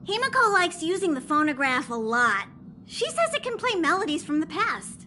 Himiko likes using the phonograph a lot. She says it can play melodies from the past.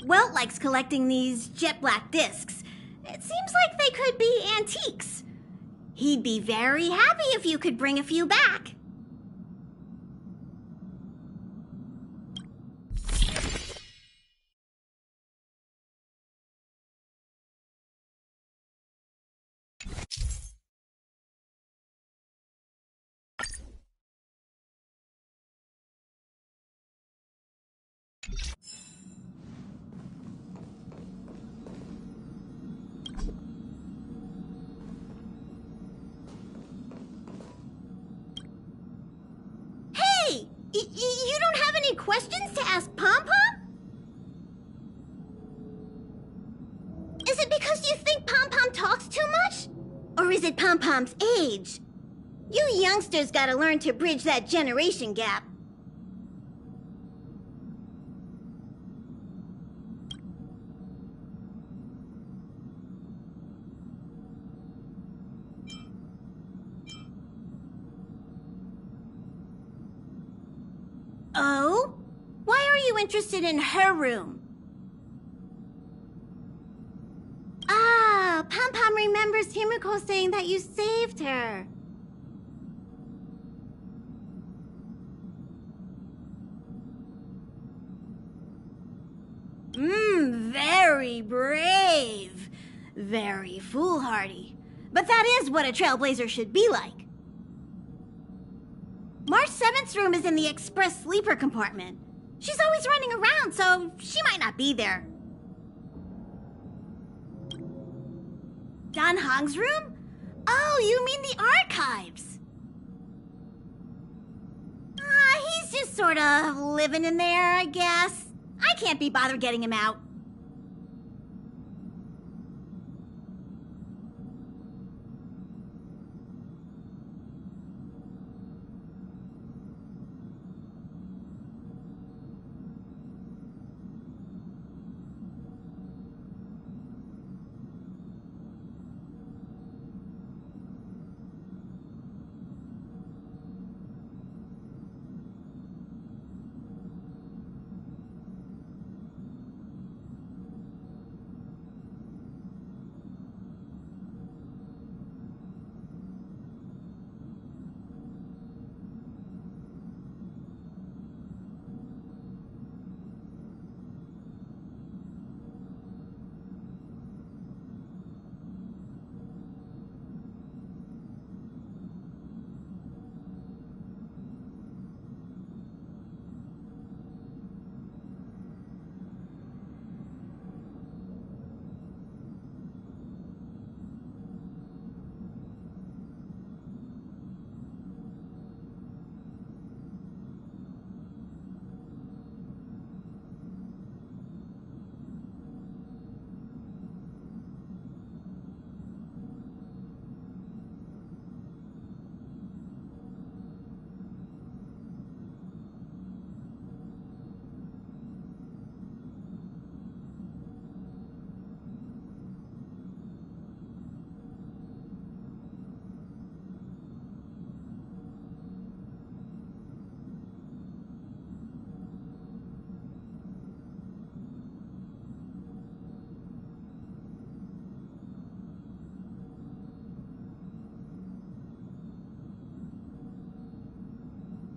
Welt likes collecting these jet black discs. It seems like they could be antiques. He'd be very happy if you could bring a few back. You don't have any questions to ask Pom-Pom? Is it because you think Pom-Pom talks too much? Or is it Pom-Pom's age? You youngsters gotta learn to bridge that generation gap. Oh? Why are you interested in her room? Ah, Pom-Pom remembers Himiko saying that you saved her. Very brave. Very foolhardy. But that is what a trailblazer should be like. March 7th's room is in the express sleeper compartment. She's always running around, so she might not be there. Don Hong's room? Oh, you mean the archives. He's just sort of living in there, I guess. I can't be bothered getting him out.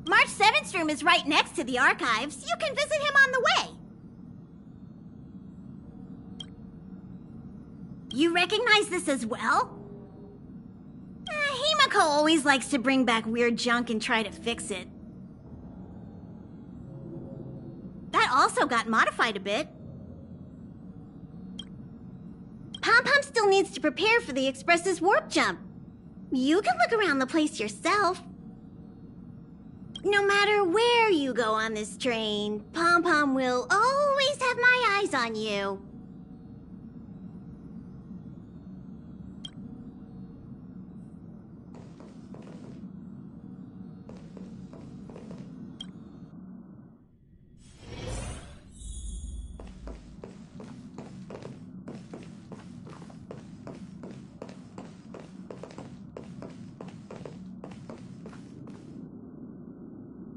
March 7th's room is right next to the archives. You can visit him on the way. You recognize this as well? Himiko always likes to bring back weird junk and try to fix it. That also got modified a bit. Pom-Pom still needs to prepare for the Express's warp jump. You can look around the place yourself. No matter where you go on this train, Pom-Pom will always have my eyes on you.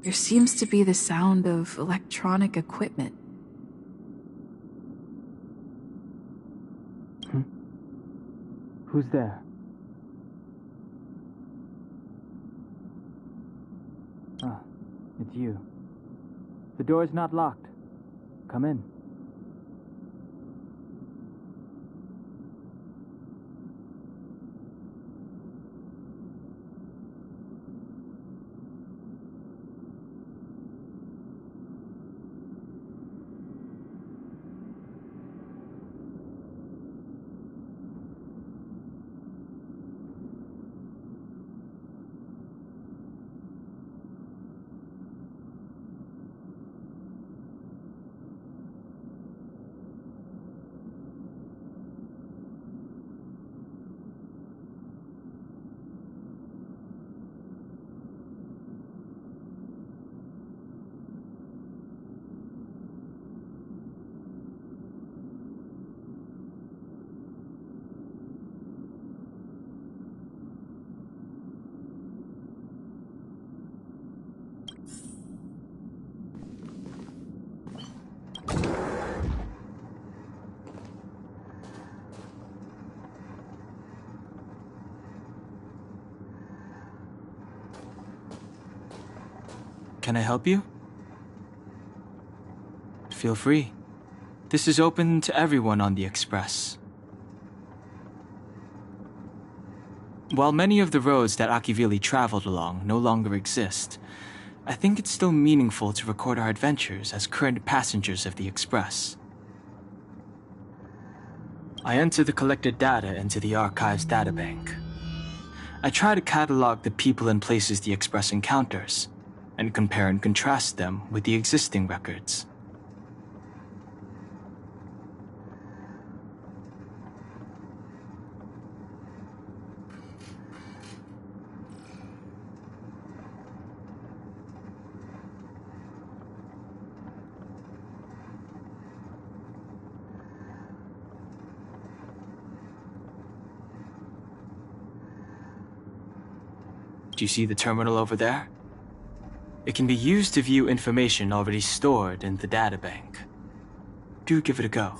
There seems to be the sound of electronic equipment. Who's there? Ah, it's you. The door's not locked. Come in. Can I help you? Feel free. This is open to everyone on the Express. While many of the roads that Akivili traveled along no longer exist, I think it's still meaningful to record our adventures as current passengers of the Express. I enter the collected data into the Archives databank. I try to catalog the people and places the Express encounters, and compare and contrast them with the existing records. Do you see the terminal over there? It can be used to view information already stored in the databank. Do give it a go.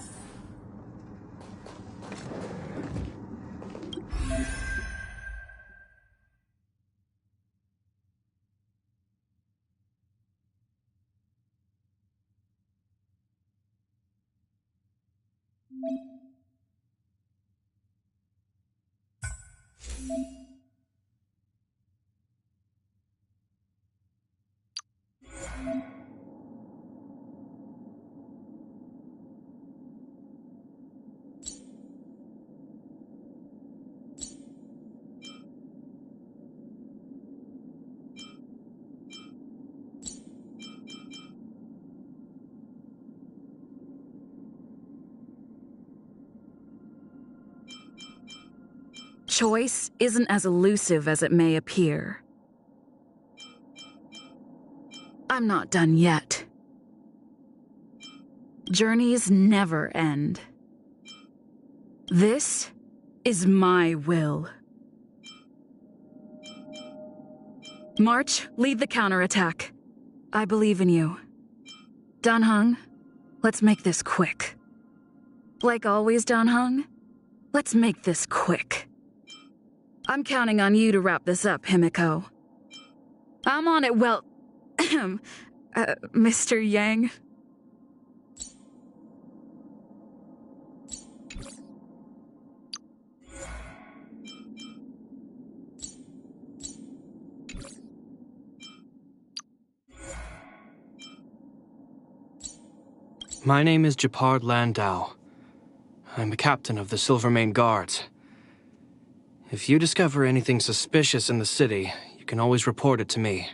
Choice isn't as elusive as it may appear. I'm not done yet. Journeys never end. This is my will. March, lead the counterattack. I believe in you. Danheng, let's make this quick. Like always, Danheng, let's make this quick. I'm counting on you to wrap this up, Himiko. I'm on it, well... Mr. Yang. My name is Japard Landau. I'm a captain of the Silvermane Guards. If you discover anything suspicious in the city, you can always report it to me.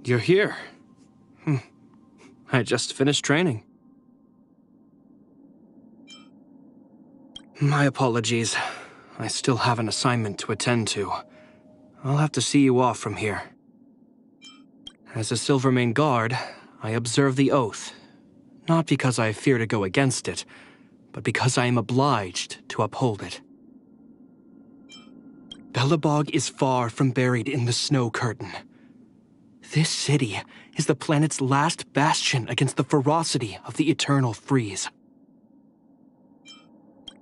You're here. I just finished training. My apologies. I still have an assignment to attend to. I'll have to see you off from here. As a Silvermane Guard, I observe the oath. Not because I fear to go against it, but because I am obliged to uphold it. Belobog is far from buried in the snow curtain. This city is the planet's last bastion against the ferocity of the eternal freeze.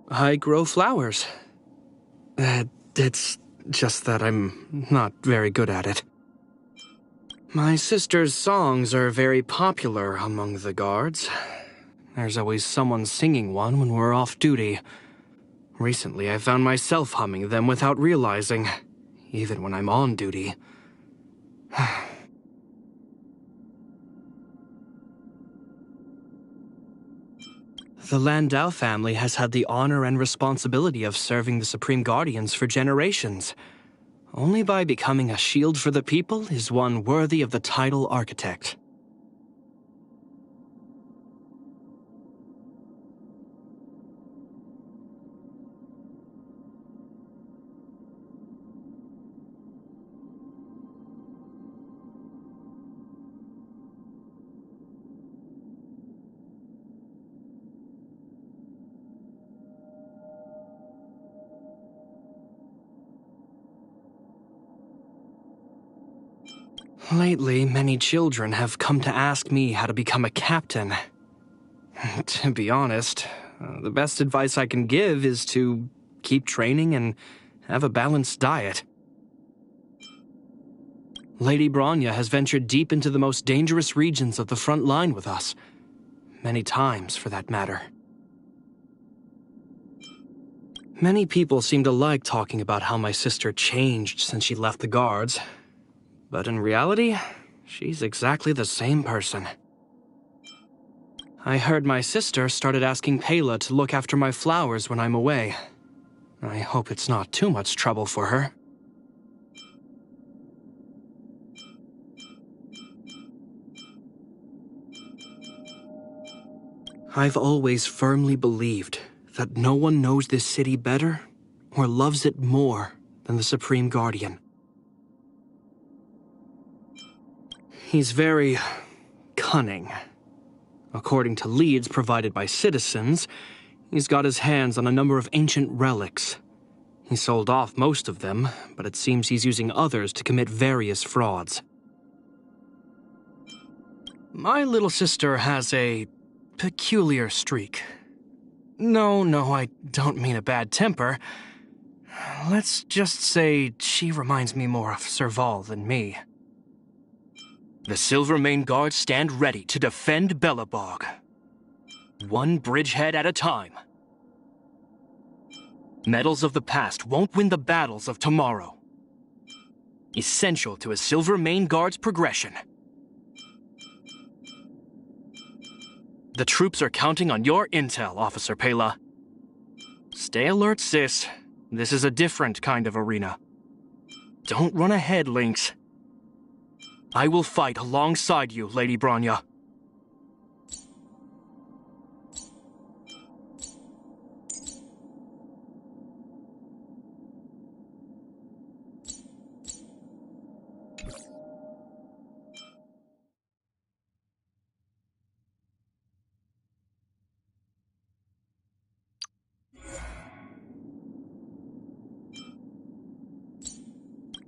I grow flowers. It's just that I'm not very good at it. My sister's songs are very popular among the guards. There's always someone singing one when we're off duty. Recently, I found myself humming them without realizing, even when I'm on duty. The Landau family has had the honor and responsibility of serving the Supreme Guardians for generations. Only by becoming a shield for the people is one worthy of the title Architect. Lately, many children have come to ask me how to become a captain. To be honest, the best advice I can give is to keep training and have a balanced diet. Lady Bronya has ventured deep into the most dangerous regions of the front line with us. Many times, for that matter. Many people seem to like talking about how my sister changed since she left the guards. But in reality, she's exactly the same person. I heard my sister started asking Pela to look after my flowers when I'm away. I hope it's not too much trouble for her. I've always firmly believed that no one knows this city better or loves it more than the Supreme Guardian. He's very cunning. According to leads provided by citizens, he's got his hands on a number of ancient relics. He sold off most of them, but it seems he's using others to commit various frauds. My little sister has a peculiar streak. No, I don't mean a bad temper. Let's just say she reminds me more of Serval than me. The Silvermane Guards stand ready to defend Belobog. One bridgehead at a time. Medals of the past won't win the battles of tomorrow. Essential to a Silvermane Guard's progression. The troops are counting on your intel, Officer Pela. Stay alert, sis. This is a different kind of arena. Don't run ahead, Lynx. I will fight alongside you, Lady Bronya.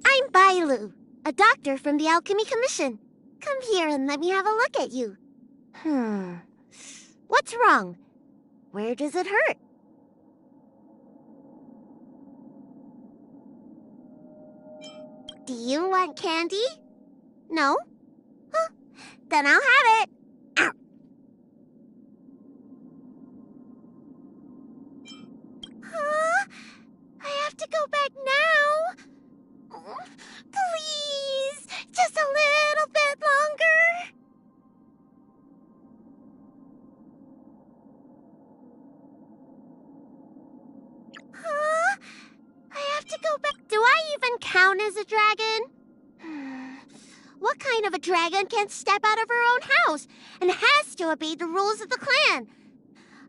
I'm Bailu, a doctor from the Alchemy Commission. Come here and let me have a look at you. What's wrong? Where does it hurt? Do you want candy? No? Huh, then I'll have it. Ow. to go back now. Please, just a little bit longer. Huh? I have to go back. Do I even count as a dragon? What kind of a dragon can't step out of her own house and has to obey the rules of the clan?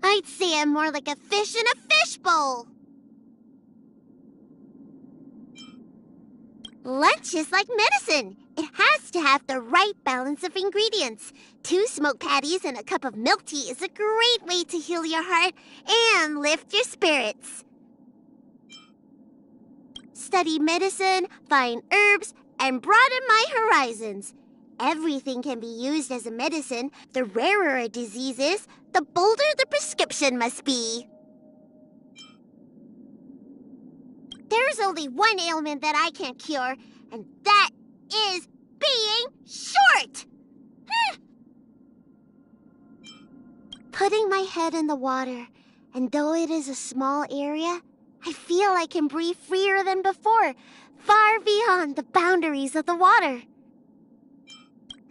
I'd say I'm more like a fish in a fishbowl. Lunch is like medicine. It has to have the right balance of ingredients. 2 smoked patties and a cup of milk tea is a great way to heal your heart and lift your spirits. Study medicine, find herbs, and broaden my horizons. Everything can be used as a medicine. The rarer a disease is, the bolder the prescription must be. There's only one ailment that I can't cure, and that is being short! Putting my head in the water, and though it is a small area, I feel I can breathe freer than before, far beyond the boundaries of the water.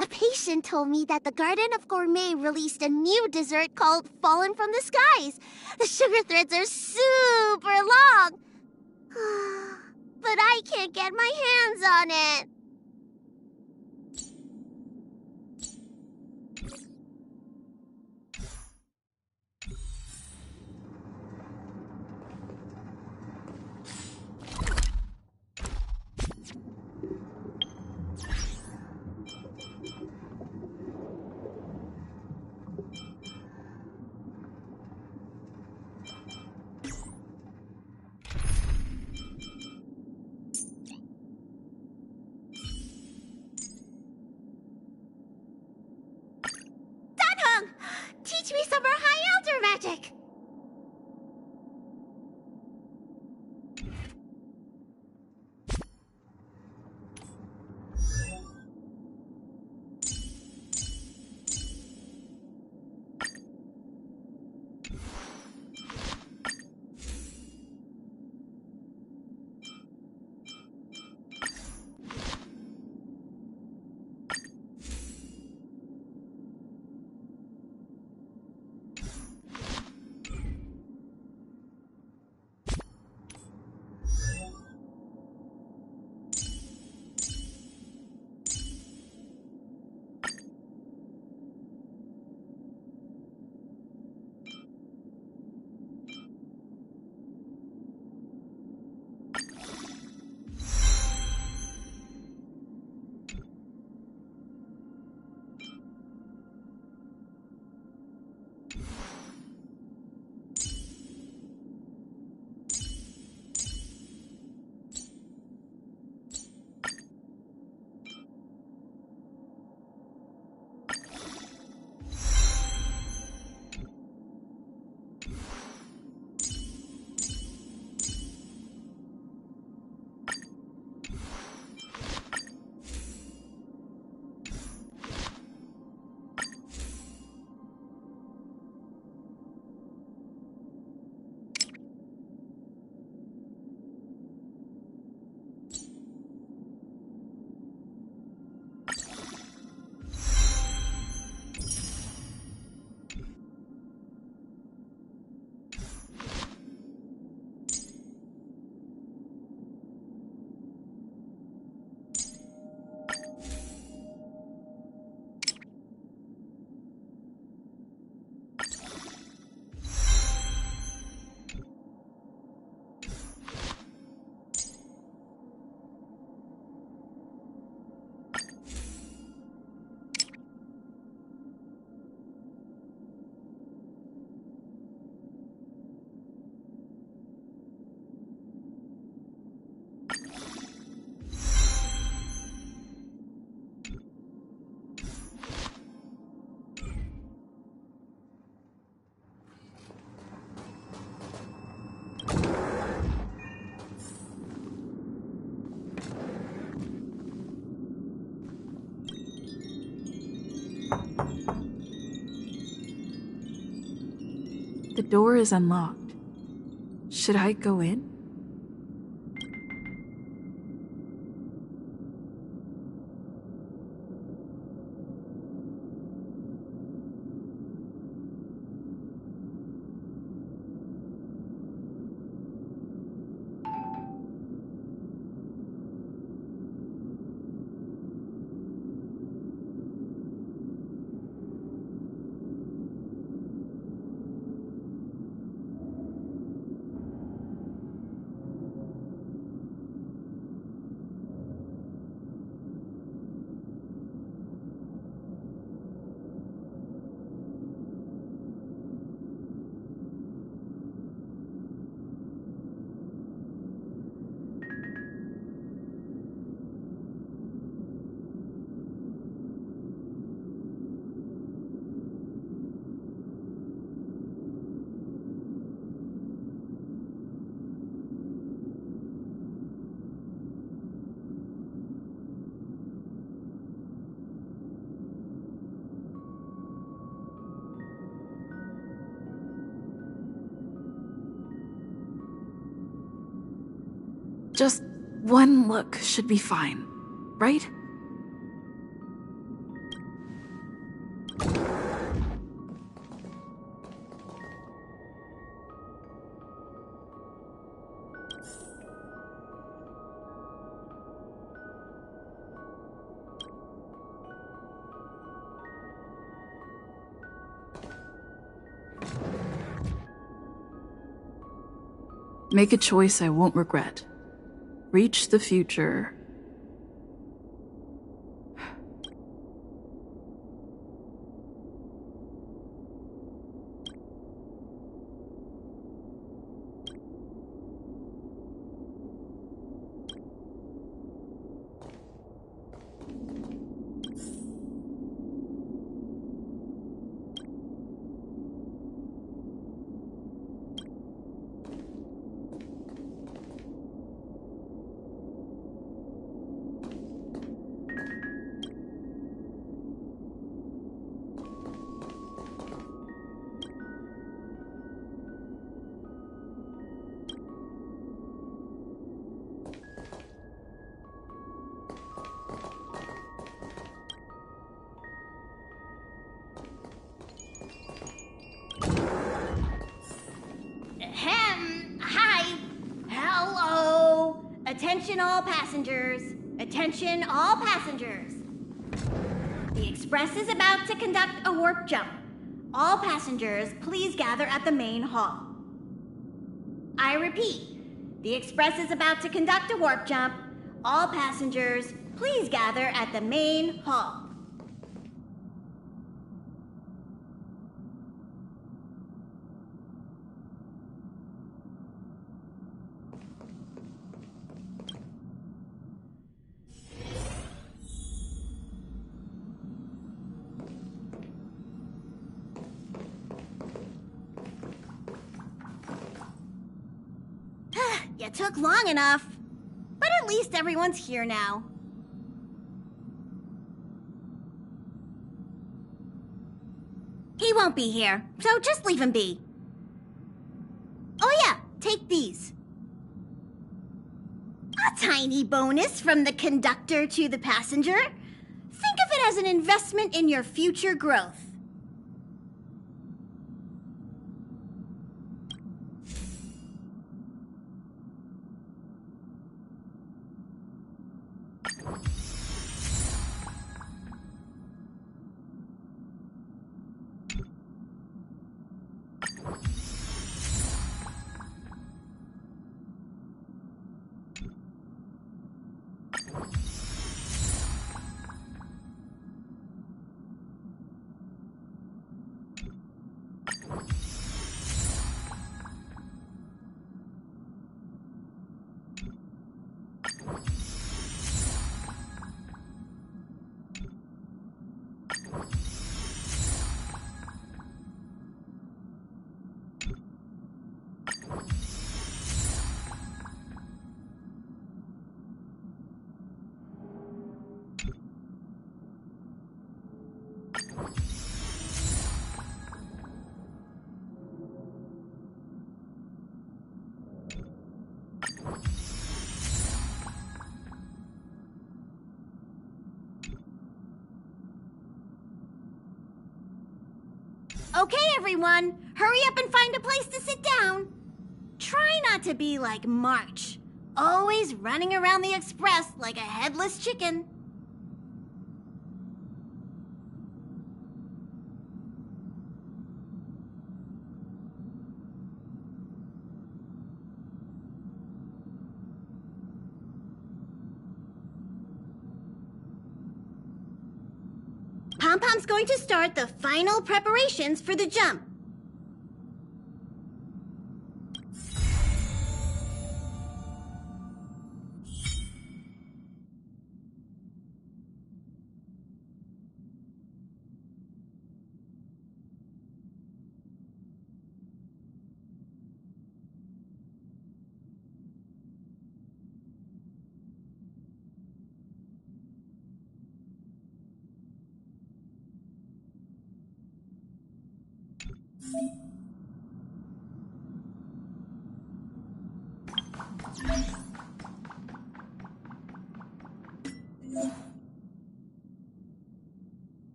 A patient told me that the Garden of Gourmet released a new dessert called Fallen from the Skies. The sugar threads are super long. But I can't get my hands on it. Teach me some more high elder magic! The door is unlocked. Should I go in? Just one look should be fine, right? Make a choice I won't regret. Reach the future. Hi. Hello. Attention all passengers. Attention all passengers. The Express is about to conduct a warp jump. All passengers, please gather at the main hall. I repeat, the Express is about to conduct a warp jump. All passengers, please gather at the main hall. You took long enough. But at least everyone's here now. He won't be here, so just leave him be. Oh yeah, take these. A tiny bonus from the conductor to the passenger. Think of it as an investment in your future growth. Okay, everyone, hurry up and find a place to sit down. Try not to be like March, always running around the Express like a headless chicken. Pom-Pom's going to start the final preparations for the jump.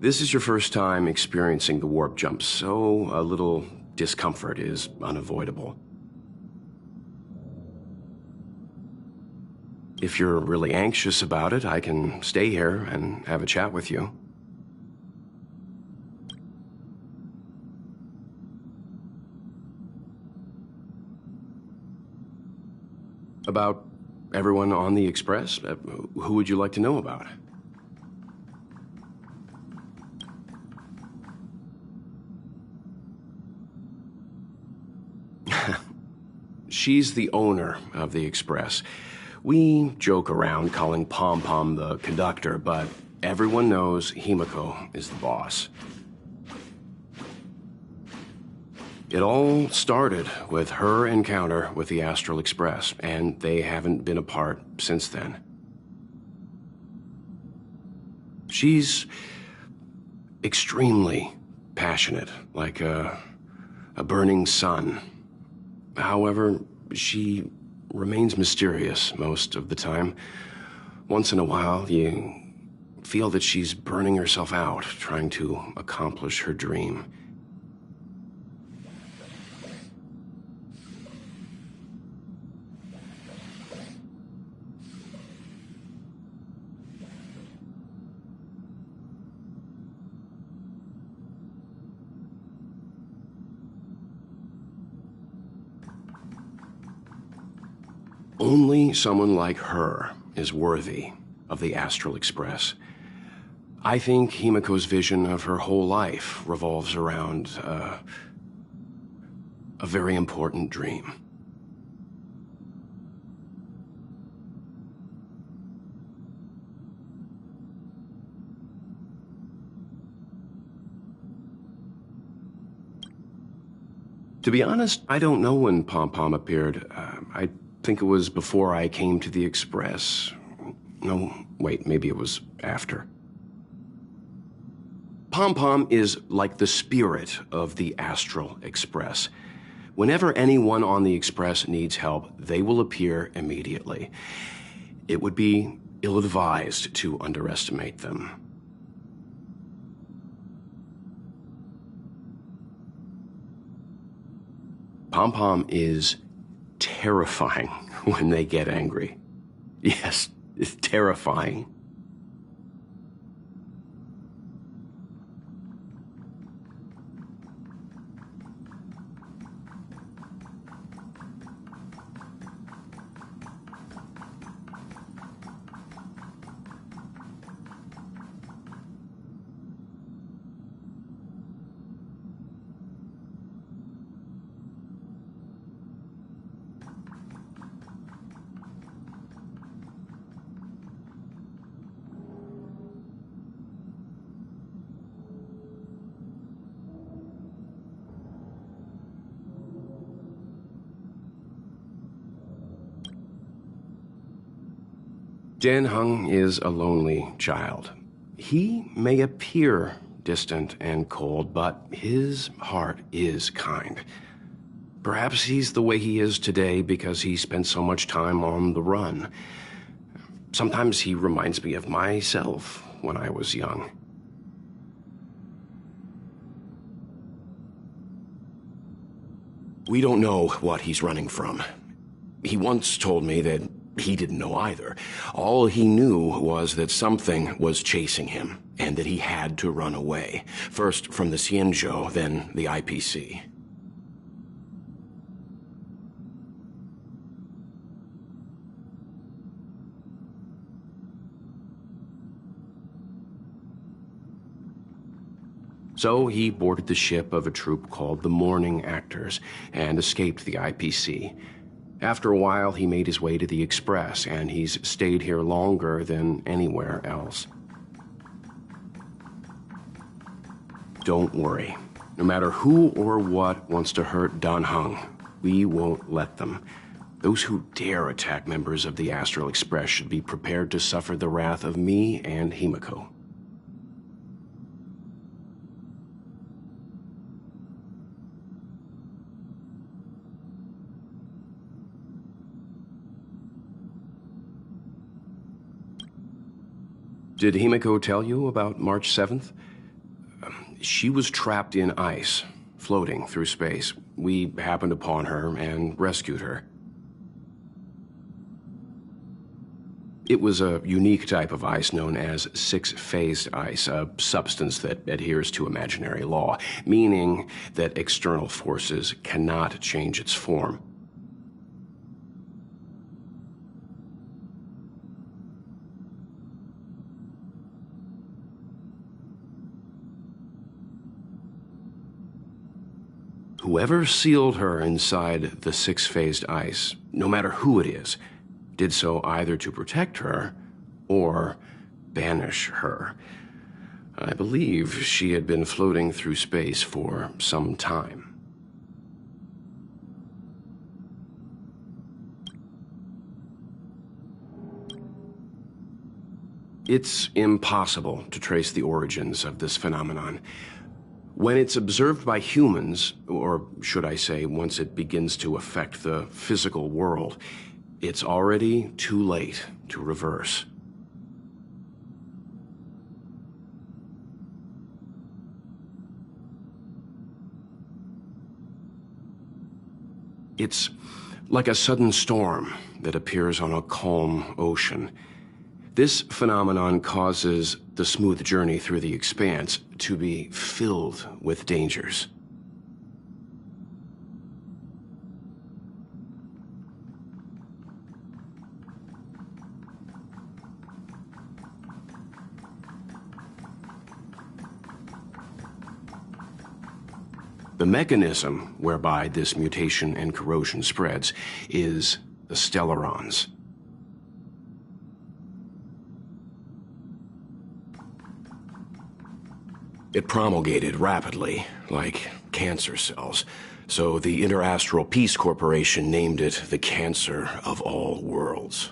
This is your first time experiencing the warp jump, so a little discomfort is unavoidable. If you're really anxious about it, I can stay here and have a chat with you. About everyone on the Express? Who would you like to know about? She's the owner of the Express. We joke around calling Pom Pom the conductor, but everyone knows Himiko is the boss. It all started with her encounter with the Astral Express, and they haven't been apart since then. She's extremely passionate, like a burning sun. However, she remains mysterious most of the time. Once in a while, you feel that she's burning herself out, trying to accomplish her dream. Only someone like her is worthy of the Astral Express. I think Himiko's vision of her whole life revolves around a very important dream. To be honest, I don't know when Pom Pom appeared. I think it was before I came to the Express. No, wait, maybe it was after. Pom Pom is like the spirit of the Astral Express. Whenever anyone on the Express needs help, they will appear immediately. It would be ill-advised to underestimate them. Pom Pom is terrifying when they get angry. Yes, it's terrifying. Dan Heng is a lonely child. He may appear distant and cold, but his heart is kind. Perhaps he's the way he is today because he spent so much time on the run. Sometimes he reminds me of myself when I was young. We don't know what he's running from. He once told me that he didn't know either. All he knew was that something was chasing him, and that he had to run away. First from the Xianzhou, then the IPC. So he boarded the ship of a troupe called the Morning Actors and escaped the IPC. After a while, he made his way to the Express, and he's stayed here longer than anywhere else. Don't worry. No matter who or what wants to hurt Dan Heng, we won't let them. Those who dare attack members of the Astral Express should be prepared to suffer the wrath of me and Himiko. Did Himiko tell you about March 7th? She was trapped in ice, floating through space. We happened upon her and rescued her. It was a unique type of ice known as six-phased ice, a substance that adheres to imaginary law, meaning that external forces cannot change its form. Whoever sealed her inside the six-phased ice, no matter who it is, did so either to protect her or banish her. I believe she had been floating through space for some time. It's impossible to trace the origins of this phenomenon. When it's observed by humans, or should I say, once it begins to affect the physical world, it's already too late to reverse. It's like a sudden storm that appears on a calm ocean. This phenomenon causes the smooth journey through the expanse to be filled with dangers. The mechanism whereby this mutation and corrosion spreads is the stellarons. It promulgated rapidly, like cancer cells, so the Interastral Peace Corporation named it the cancer of all worlds.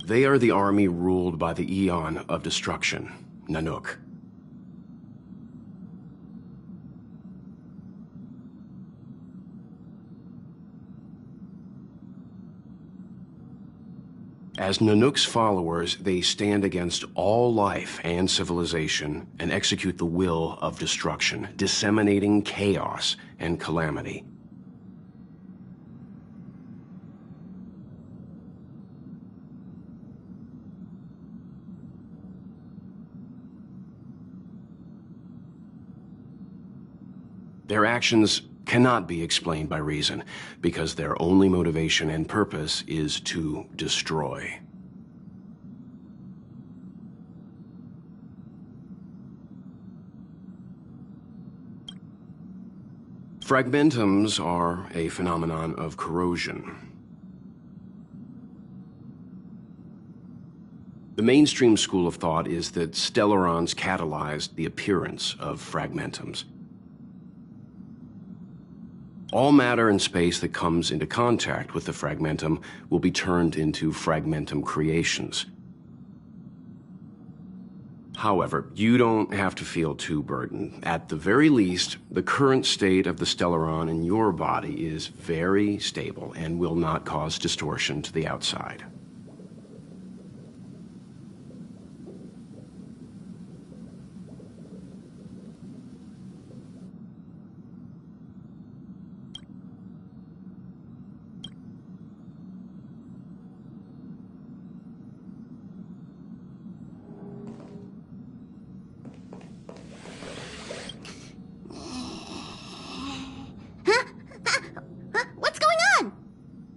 They are the army ruled by the Eon of Destruction, Nanook. As Nanook's followers, they stand against all life and civilization and execute the will of destruction, disseminating chaos and calamity. Their actions cannot be explained by reason, because their only motivation and purpose is to destroy. Fragmentums are a phenomenon of corrosion. The mainstream school of thought is that stellarons catalyzed the appearance of fragmentums. All matter in space that comes into contact with the fragmentum will be turned into fragmentum creations. However, you don't have to feel too burdened. At the very least, the current state of the stellaron in your body is very stable and will not cause distortion to the outside. What's going on?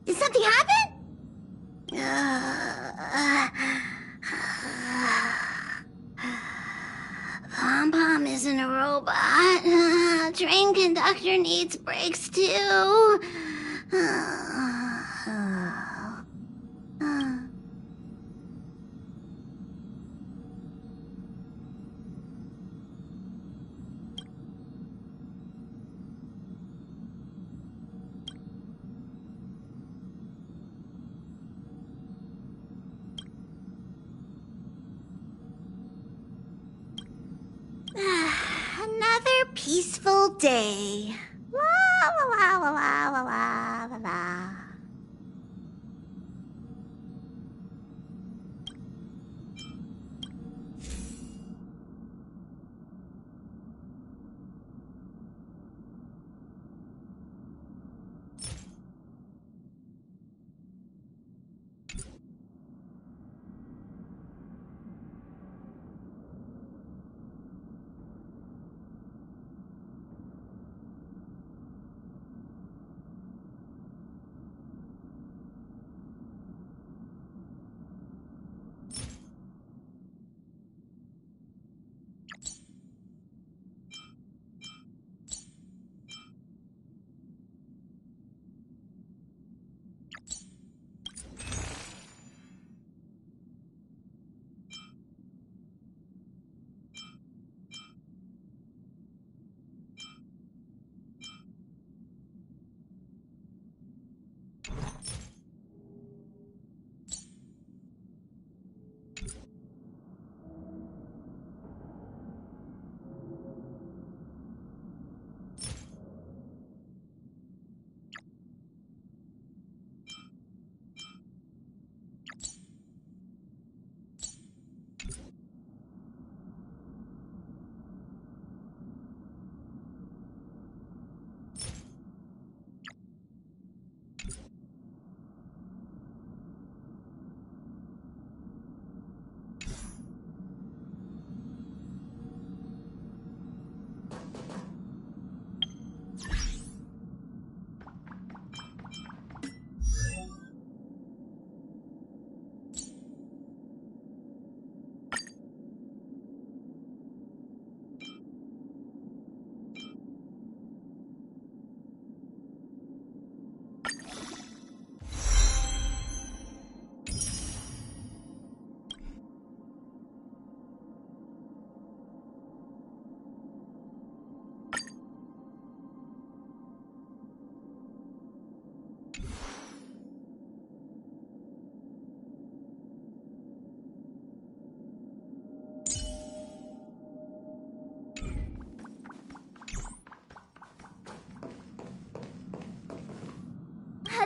Did something happen? Pom-Pom isn't a robot. Train conductor needs brakes too. Another peaceful day. La la la la la la la la.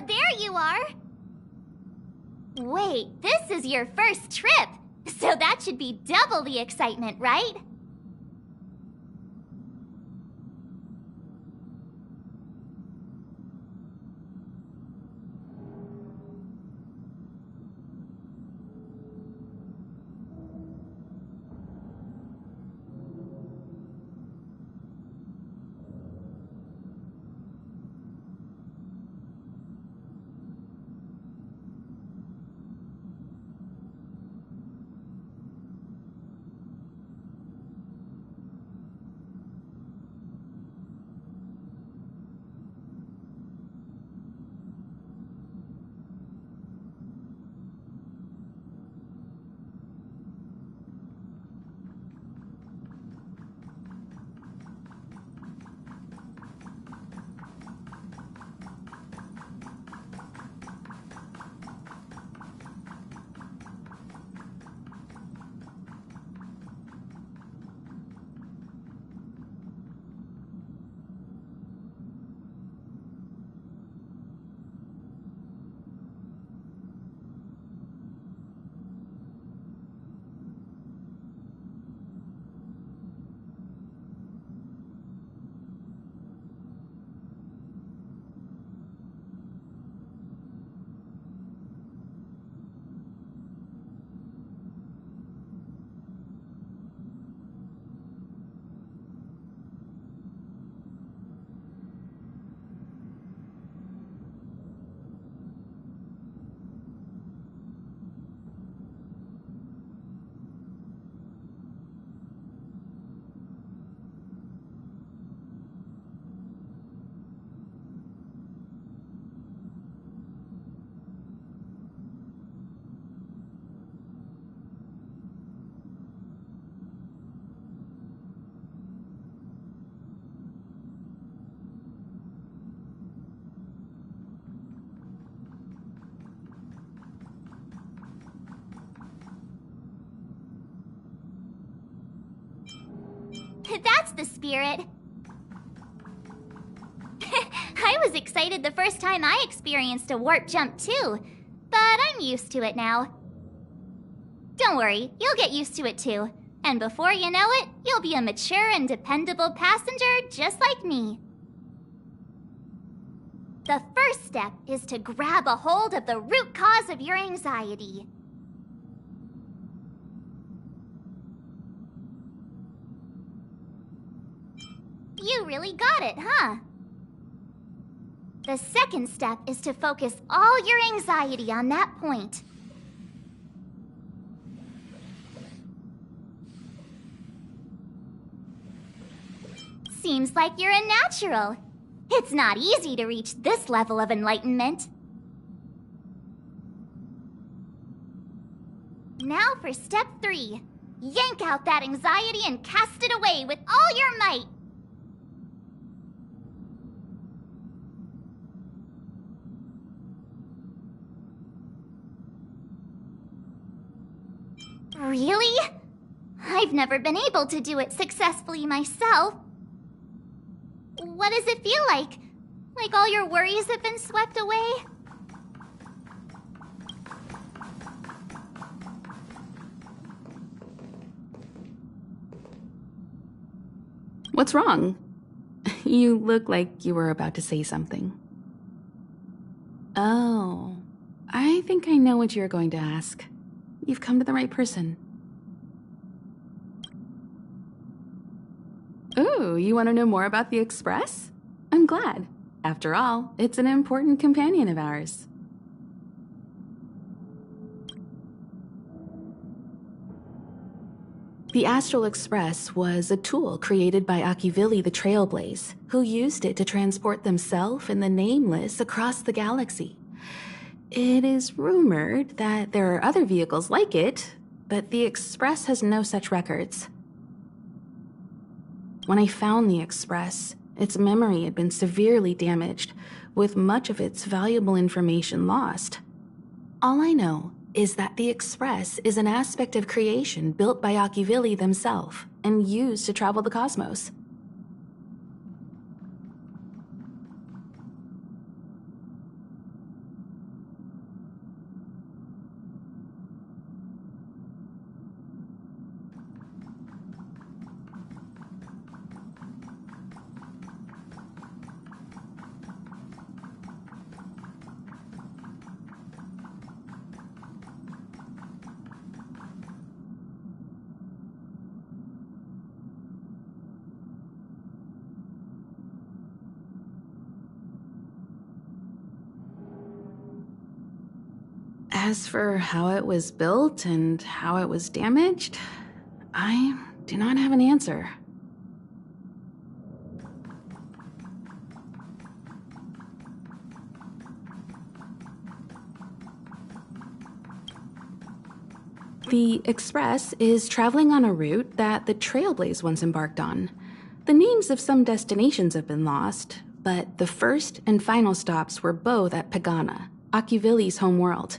there you are! Wait, this is your first trip, so that should be double the excitement, right? That's the spirit. I was excited the first time I experienced a warp jump too, but I'm used to it now. Don't worry, you'll get used to it too. And before you know it, you'll be a mature and dependable passenger just like me. The first step is to grab a hold of the root cause of your anxiety. You really got it, huh? The second step is to focus all your anxiety on that point. Seems like you're a natural. It's not easy to reach this level of enlightenment. Now for step 3. Yank out that anxiety and cast it away with all your might. Really? I've never been able to do it successfully myself. What does it feel like? Like all your worries have been swept away? What's wrong? You look like you were about to say something. Oh, I think I know what you're going to ask. You've come to the right person. Ooh, you want to know more about the Express? I'm glad. After all, it's an important companion of ours. The Astral Express was a tool created by Akivili the Trailblaze, who used it to transport themselves and the Nameless across the galaxy. It is rumored that there are other vehicles like it, but the Express has no such records. When I found the Express, its memory had been severely damaged, with much of its valuable information lost. All I know is that the Express is an aspect of creation built by Akivili themselves and used to travel the cosmos. As for how it was built and how it was damaged, I do not have an answer. The Express is traveling on a route that the Trailblaze once embarked on. The names of some destinations have been lost, but the first and final stops were both at Pagana, Akivili's home world.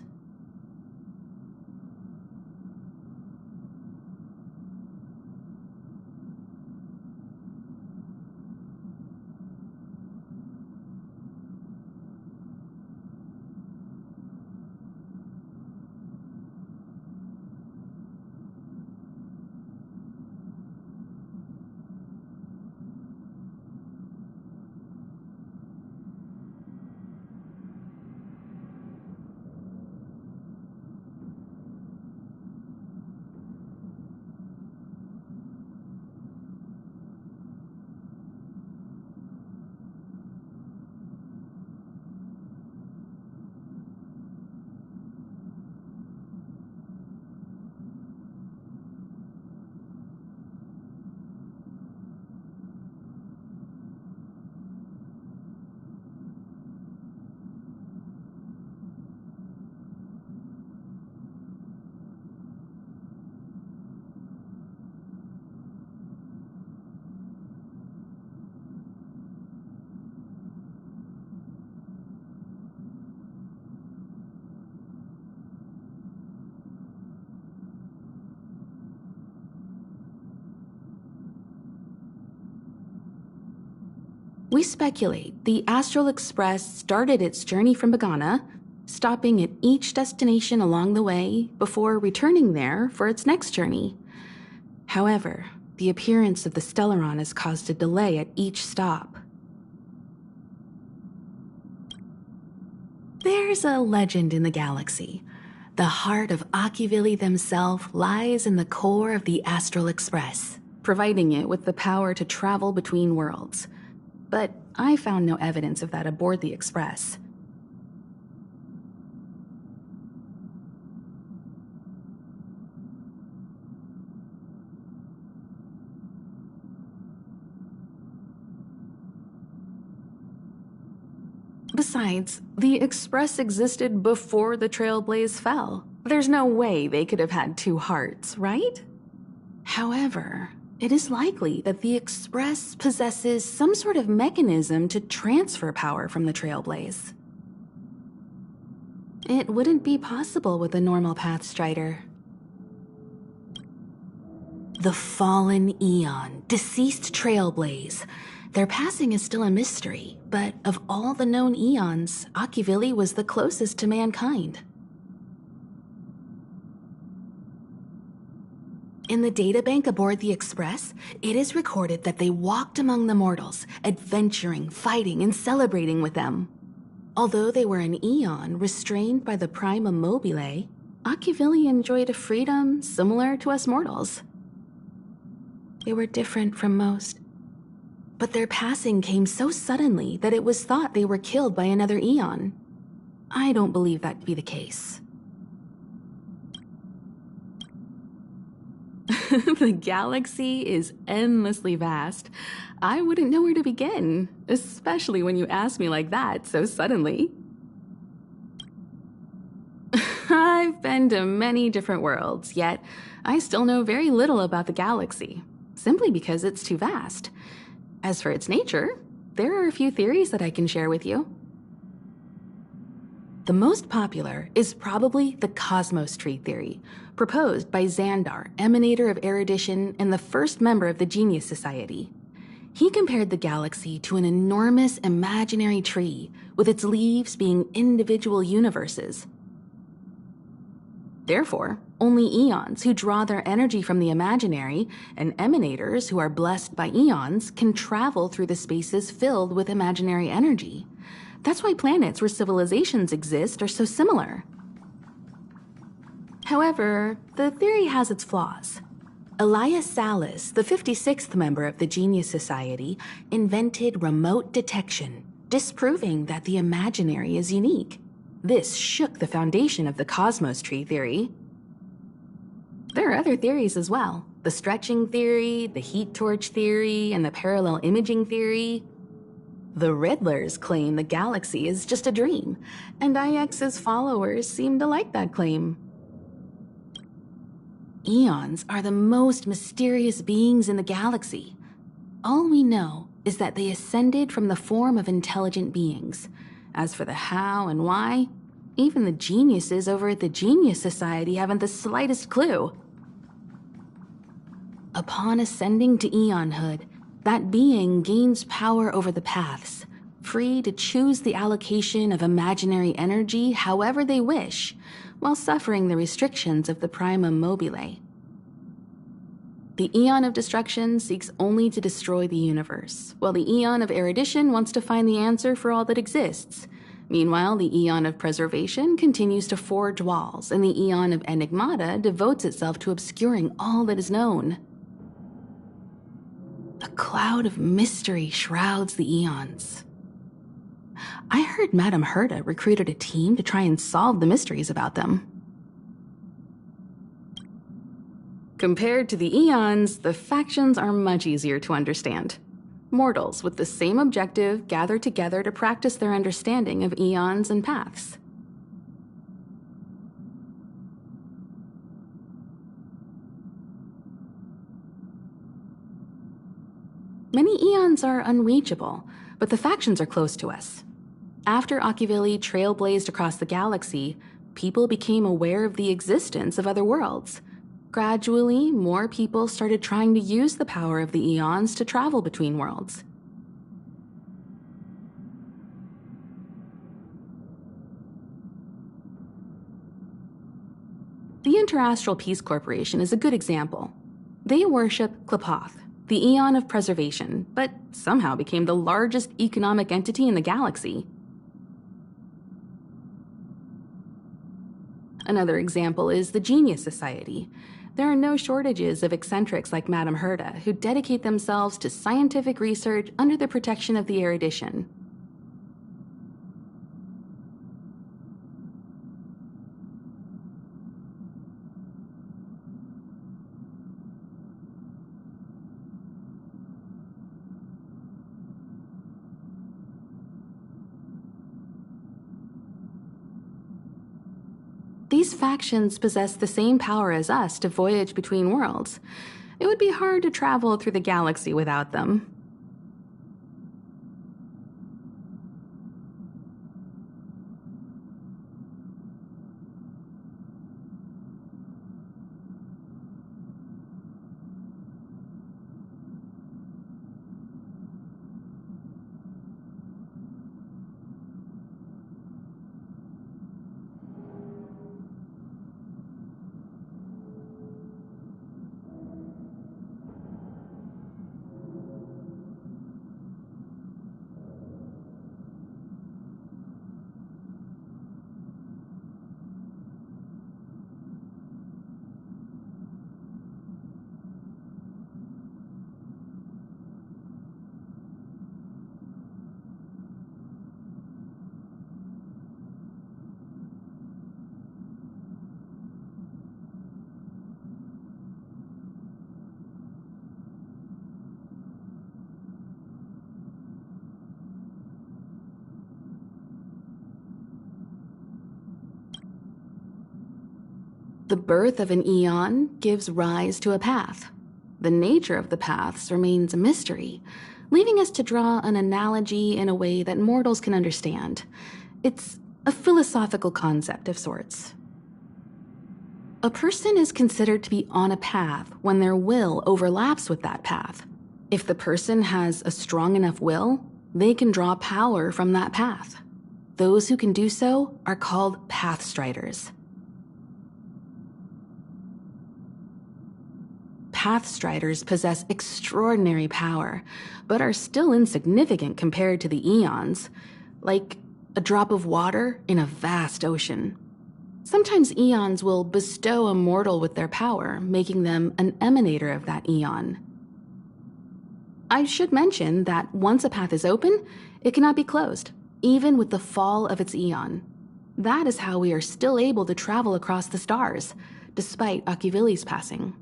We speculate the Astral Express started its journey from Pagana, stopping at each destination along the way before returning there for its next journey. However, the appearance of the Stellaron has caused a delay at each stop. There's a legend in the galaxy. The heart of Akivili themselves lies in the core of the Astral Express, providing it with the power to travel between worlds. But I found no evidence of that aboard the Express. Besides, the Express existed before the Trailblaze fell. There's no way they could have had two hearts, right? However, it is likely that the Express possesses some sort of mechanism to transfer power from the Trailblaze. It wouldn't be possible with a normal Pathstrider. The fallen Eon, deceased Trailblaze. Their passing is still a mystery, but of all the known Eons, Akivili was the closest to mankind. In the databank aboard the Express, it is recorded that they walked among the mortals, adventuring, fighting, and celebrating with them. Although they were an Eon restrained by the Prima Mobile, Akivili enjoyed a freedom similar to us mortals. They were different from most, but their passing came so suddenly that it was thought they were killed by another Eon. I don't believe that to be the case. The galaxy is endlessly vast. I wouldn't know where to begin, especially when you ask me like that so suddenly. I've been to many different worlds, yet I still know very little about the galaxy, simply because it's too vast. As for its nature, there are a few theories that I can share with you. The most popular is probably the Cosmos Tree theory, proposed by Xandar, emanator of erudition and the first member of the Genius Society. He compared the galaxy to an enormous imaginary tree, with its leaves being individual universes. Therefore, only Eons who draw their energy from the imaginary and emanators who are blessed by Eons can travel through the spaces filled with imaginary energy. That's why planets where civilizations exist are so similar. However, the theory has its flaws. Elias Salas, the 56th member of the Genius Society, invented remote detection, disproving that the imaginary is unique. This shook the foundation of the cosmos tree theory. There are other theories as well. The stretching theory, the heat torch theory, and the parallel imaging theory. The Riddlers claim the galaxy is just a dream, and IX's followers seem to like that claim. Eons are the most mysterious beings in the galaxy. All we know is that they ascended from the form of intelligent beings. As for the how and why, even the geniuses over at the Genius Society haven't the slightest clue. Upon ascending to Eonhood, that being gains power over the paths, free to choose the allocation of imaginary energy however they wish, while suffering the restrictions of the primum mobile. The Eon of Destruction seeks only to destroy the universe, while the Eon of Erudition wants to find the answer for all that exists. Meanwhile, the Eon of Preservation continues to forge walls, and the Eon of Enigmata devotes itself to obscuring all that is known. A cloud of mystery shrouds the Eons. I heard Madame Herta recruited a team to try and solve the mysteries about them. Compared to the Eons, the factions are much easier to understand. Mortals with the same objective gather together to practice their understanding of Eons and paths. Many Eons are unreachable, but the factions are close to us. After Achivili trailblazed across the galaxy, people became aware of the existence of other worlds. Gradually, more people started trying to use the power of the Eons to travel between worlds. The Interastral Peace Corporation is a good example. They worship Klapoth, the Eon of Preservation, but somehow became the largest economic entity in the galaxy. Another example is the Genius Society. There are no shortages of eccentrics like Madame Herta who dedicate themselves to scientific research under the protection of the Erudition. These factions possess the same power as us to voyage between worlds. It would be hard to travel through the galaxy without them. The birth of an Eon gives rise to a path. The nature of the paths remains a mystery, leaving us to draw an analogy in a way that mortals can understand. It's a philosophical concept of sorts. A person is considered to be on a path when their will overlaps with that path. If the person has a strong enough will, they can draw power from that path. Those who can do so are called Pathstriders. Pathstriders possess extraordinary power, but are still insignificant compared to the Eons, like a drop of water in a vast ocean. Sometimes Eons will bestow a mortal with their power, making them an emanator of that Eon. I should mention that once a path is open, it cannot be closed, even with the fall of its Eon. That is how we are still able to travel across the stars, despite Akivili's passing.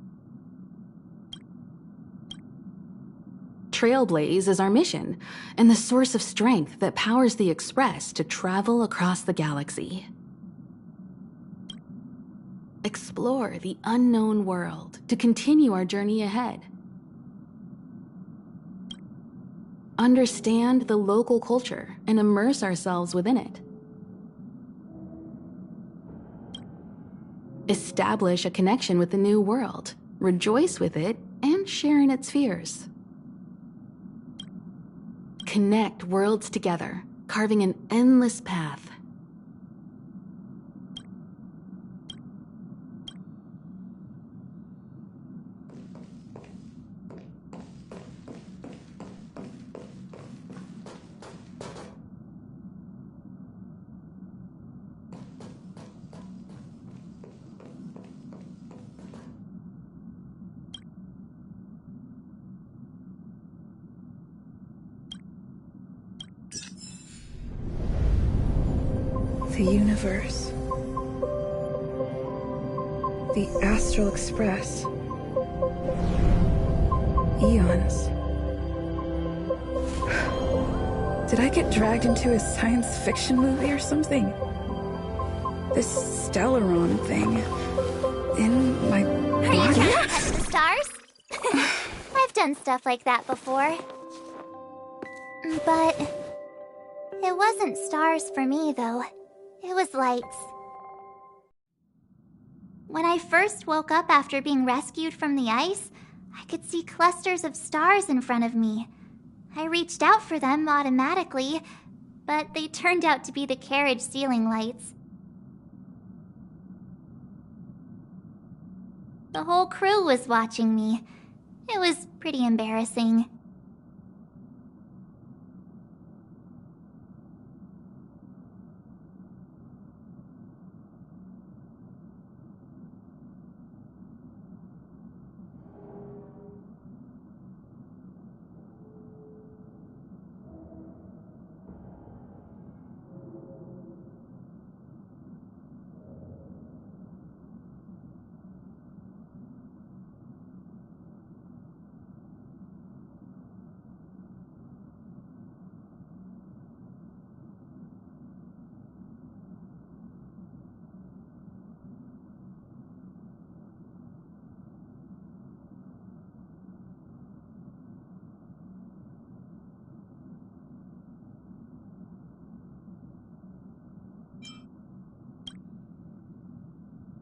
Trailblaze is our mission, and the source of strength that powers the Express to travel across the galaxy. Explore the unknown world to continue our journey ahead. Understand the local culture and immerse ourselves within it. Establish a connection with the new world, rejoice with it, and share in its fears. Connect worlds together, carving an endless path. The universe. The Astral Express. Eons. Did I get dragged into a science fiction movie or something? This Stellaron thing in my Are you body? trying to touch the stars? I've done stuff like that before. But it wasn't stars for me, though. It was lights. When I first woke up after being rescued from the ice, I could see clusters of stars in front of me. I reached out for them automatically, but they turned out to be the carriage ceiling lights. The whole crew was watching me. It was pretty embarrassing.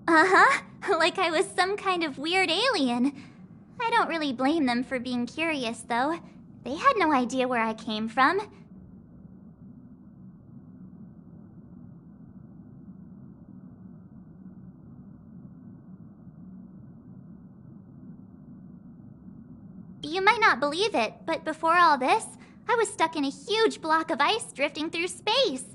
Uh-huh, like I was some kind of weird alien. I don't really blame them for being curious, though. They had no idea where I came from. You might not believe it, but before all this, I was stuck in a huge block of ice drifting through space.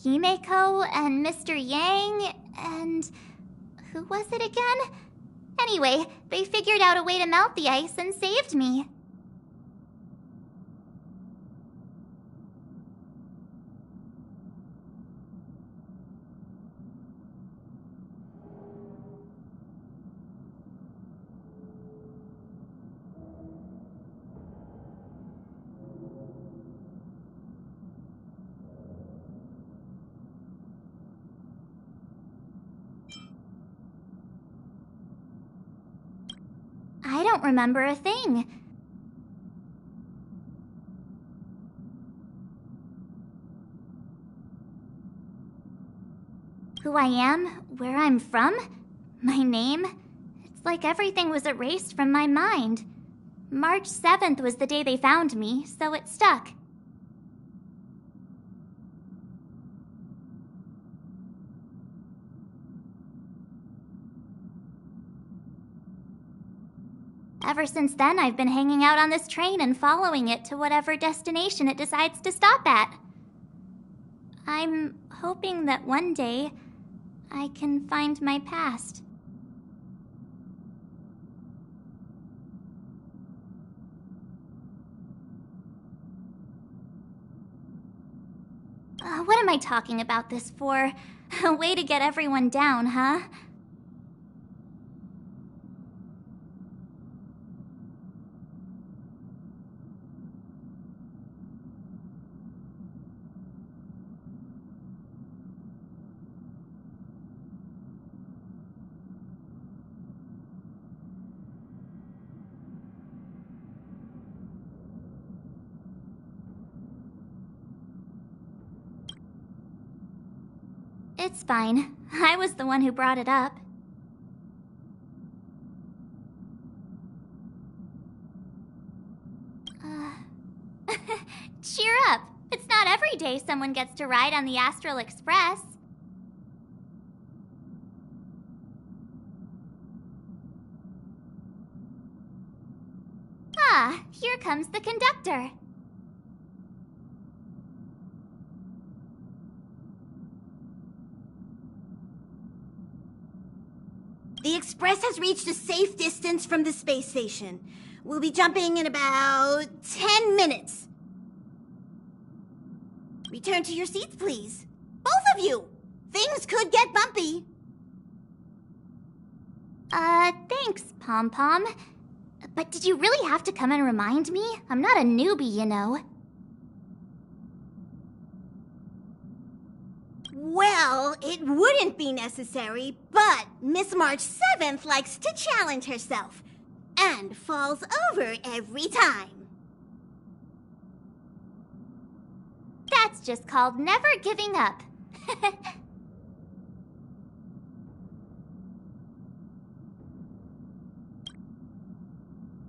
Himeko and Mr. Yang and... who was it again? Anyway, they figured out a way to melt the ice and saved me. I don't remember a thing. Who I am, where I'm from, my name, it's like everything was erased from my mind. March 7th was the day they found me, so it stuck. Ever since then, I've been hanging out on this train and following it to whatever destination it decides to stop at. I'm hoping that one day I can find my past. What am I talking about this for? A way to get everyone down, huh? It's fine. I was the one who brought it up. Cheer up! It's not every day someone gets to ride on the Astral Express. Ah, here comes the conductor. The Express has reached a safe distance from the space station. We'll be jumping in about 10 minutes. Return to your seats, please. Both of you! Things could get bumpy. Thanks, Pom Pom. But did you really have to come and remind me? I'm not a newbie, you know. Well, it wouldn't be necessary, but Miss March 7th likes to challenge herself and falls over every time. That's just called never giving up.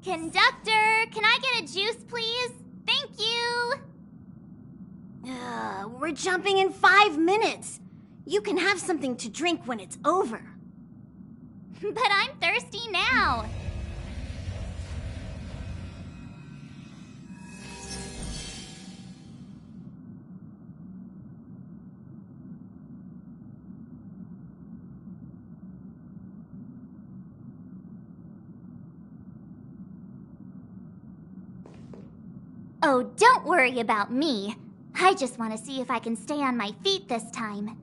Conductor, can I get a juice, please? Thank you! We're jumping in 5 minutes. You can have something to drink when it's over. But I'm thirsty now. Oh, don't worry about me. I just want to see if I can stay on my feet this time.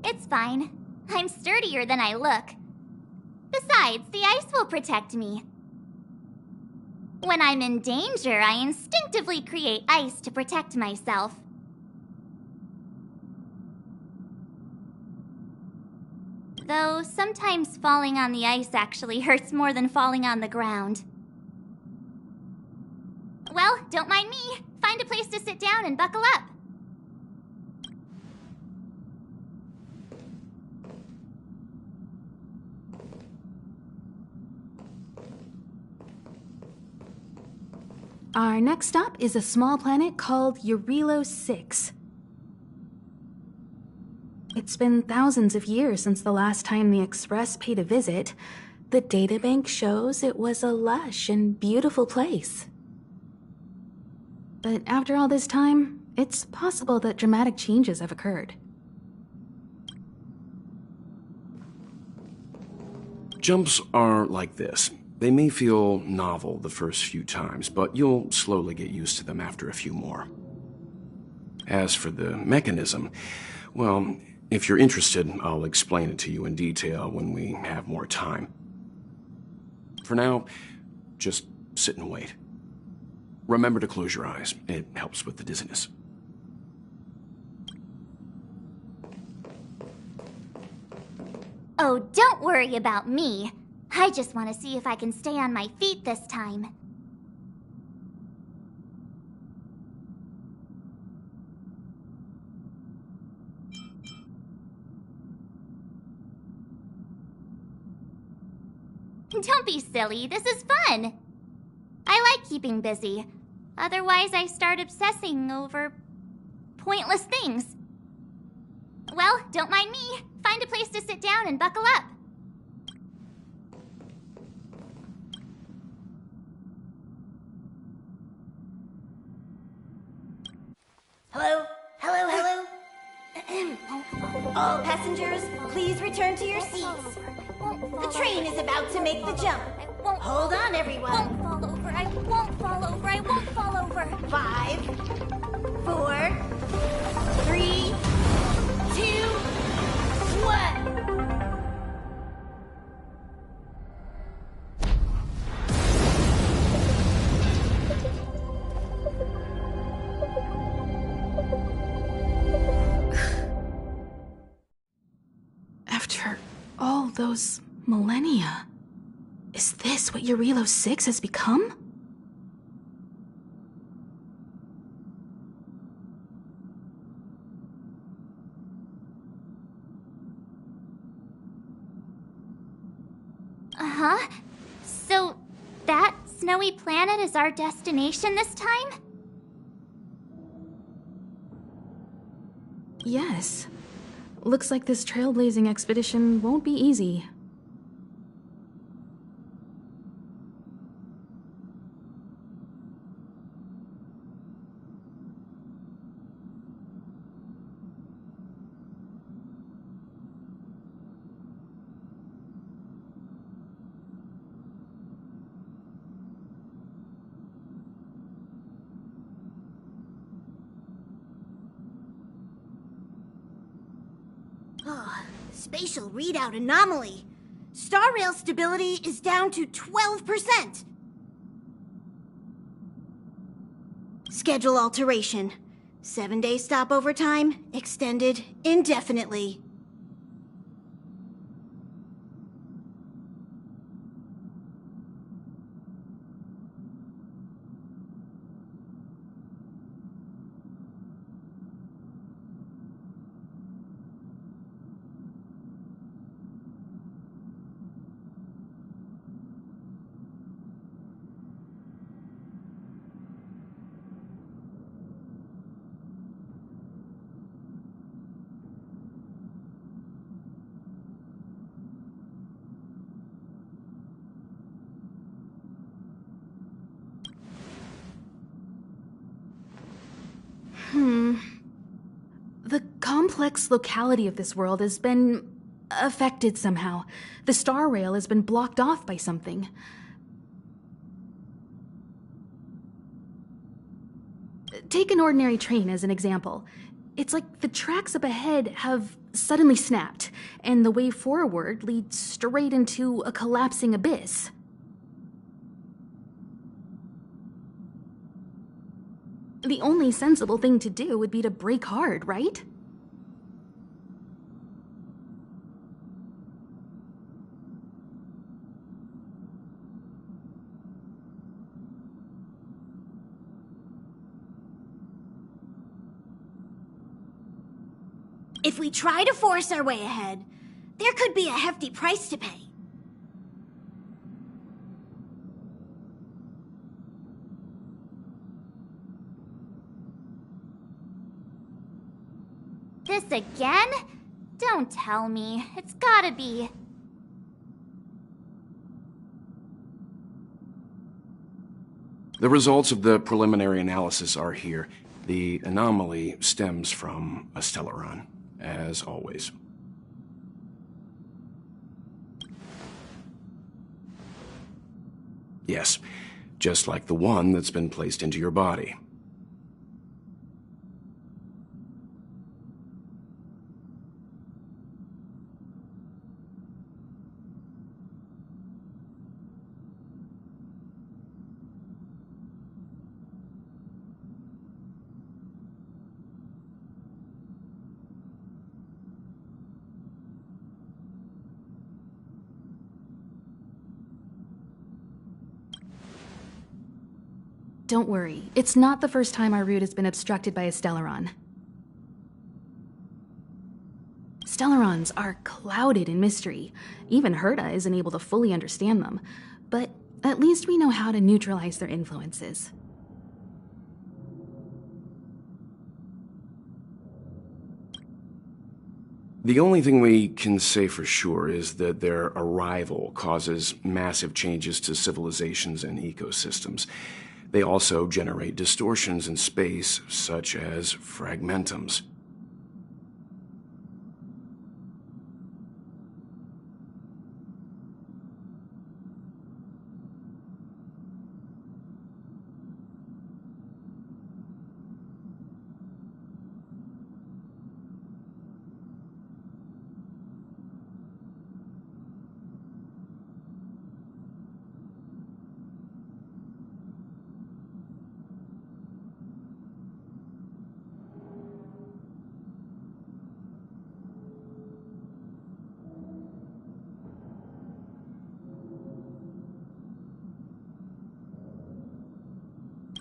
It's fine. I'm sturdier than I look. Besides, the ice will protect me. When I'm in danger, I instinctively create ice to protect myself. Though sometimes falling on the ice actually hurts more than falling on the ground. Well, don't mind me. Find a place to sit down and buckle up. Our next stop is a small planet called Eurilo 6. It's been thousands of years since the last time the Express paid a visit. The databank shows it was a lush and beautiful place. But after all this time, it's possible that dramatic changes have occurred. Jumps are like this. They may feel novel the first few times, but you'll slowly get used to them after a few more. As for the mechanism, well, if you're interested, I'll explain it to you in detail when we have more time. For now, just sit and wait. Remember to close your eyes. It helps with the dizziness. Oh, don't worry about me. I just want to see if I can stay on my feet this time. Don't be silly, this is fun. I like keeping busy. Otherwise, I start obsessing over pointless things. Well, don't mind me. Find a place to sit down and buckle up. Hello? All passengers, please return to your seats. The train is about to make the jump. Hold on, everyone. I won't fall over. I won't fall over. I won't fall over. 5, 4, 3, 2, 1. After all those millennia, is this what Eurilo 6 has become? Uh-huh. So, that snowy planet is our destination this time? Yes. Looks like this trailblazing expedition won't be easy. Oh, spatial readout anomaly. Star rail stability is down to 12%. Schedule alteration. 7-day stopover time extended indefinitely. The complex locality of this world has been affected somehow. The star rail has been blocked off by something. Take an ordinary train as an example. It's like the tracks up ahead have suddenly snapped, and the way forward leads straight into a collapsing abyss. The only sensible thing to do would be to brake hard, right? If we try to force our way ahead, there could be a hefty price to pay. This again? Don't tell me. It's gotta be. The results of the preliminary analysis are here. The anomaly stems from a Stellaron, as always. Yes, just like the one that's been placed into your body. Don't worry, it's not the first time our route has been obstructed by a Stellaron. Stellarons are clouded in mystery. Even Herta isn't able to fully understand them. But at least we know how to neutralize their influences. The only thing we can say for sure is that their arrival causes massive changes to civilizations and ecosystems. They also generate distortions in space, such as fragmentums.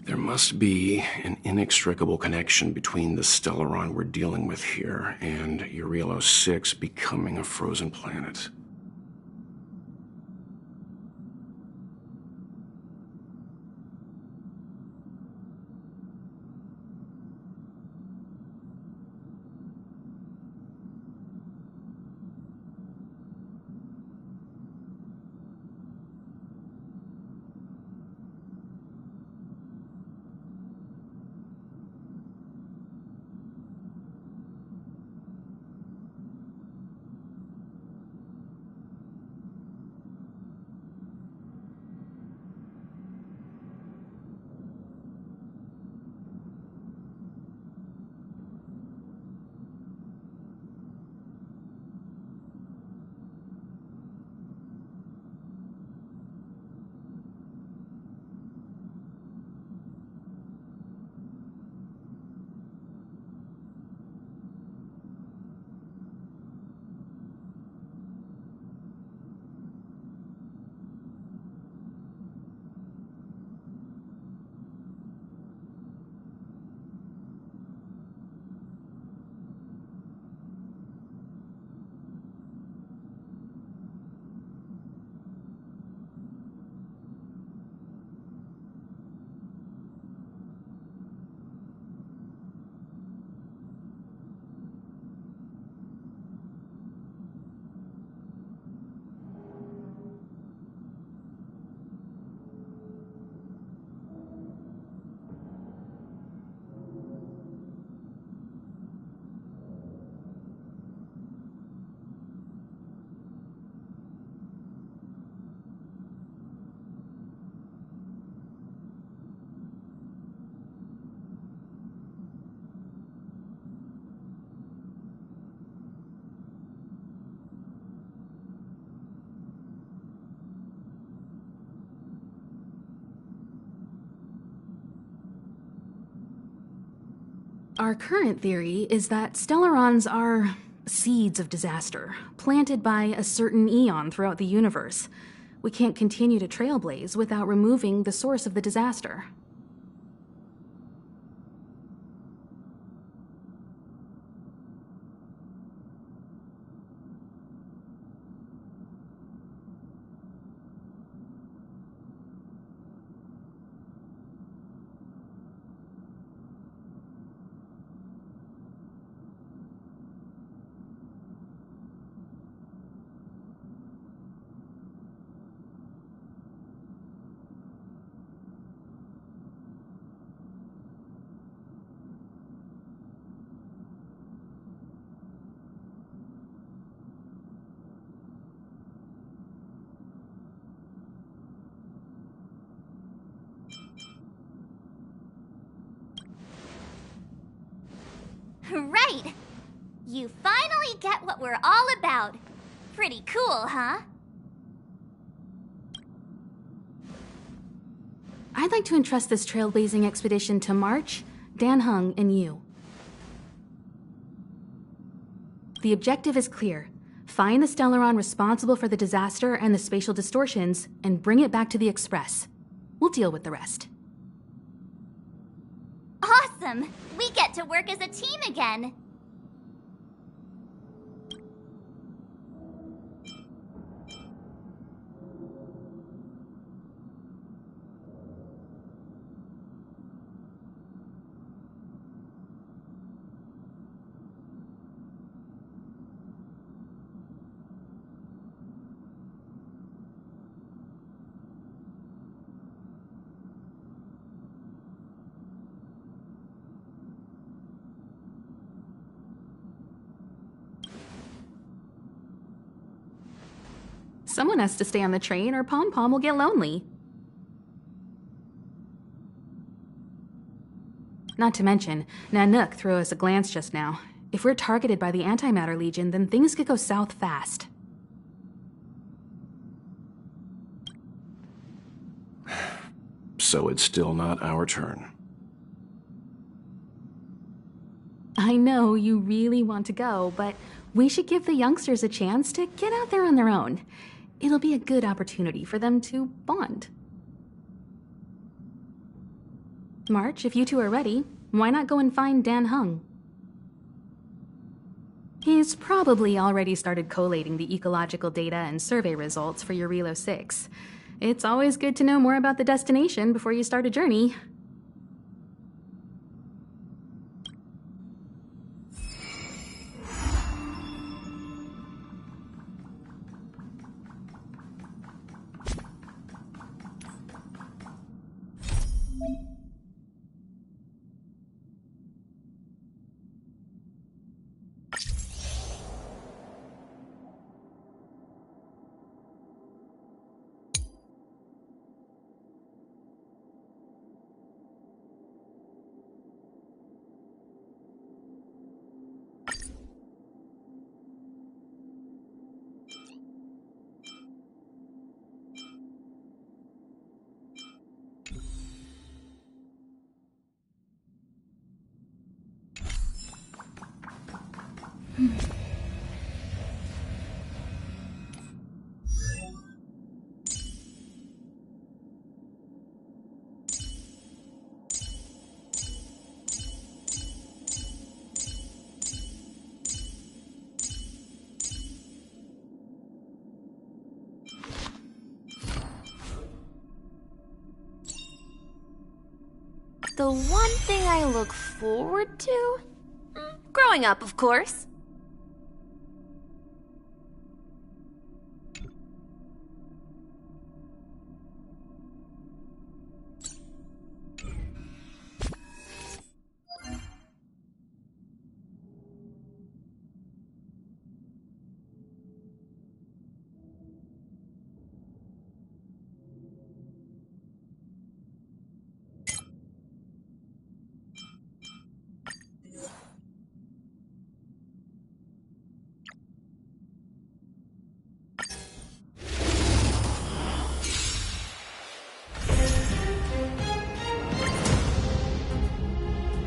There must be an inextricable connection between the Stellaron we're dealing with here and Urielo 6 becoming a frozen planet. Our current theory is that Stellarons are seeds of disaster, planted by a certain eon throughout the universe. We can't continue to trailblaze without removing the source of the disaster. Right! You finally get what we're all about. Pretty cool, huh? I'd like to entrust this trailblazing expedition to March, Dan Heng, and you. The objective is clear. Find the Stellaron responsible for the disaster and the spatial distortions, and bring it back to the Express. We'll deal with the rest. Awesome! We get to work as a team again! Someone has to stay on the train or Pom Pom will get lonely. Not to mention, Nanook threw us a glance just now. If we're targeted by the Antimatter Legion, then things could go south fast. So it's still not our turn. I know you really want to go, but we should give the youngsters a chance to get out there on their own. It'll be a good opportunity for them to bond. March, if you two are ready, why not go and find Dan Hung? He's probably already started collating the ecological data and survey results for your Relo 6. It's always good to know more about the destination before you start a journey. The one thing I look forward to? Growing up, of course.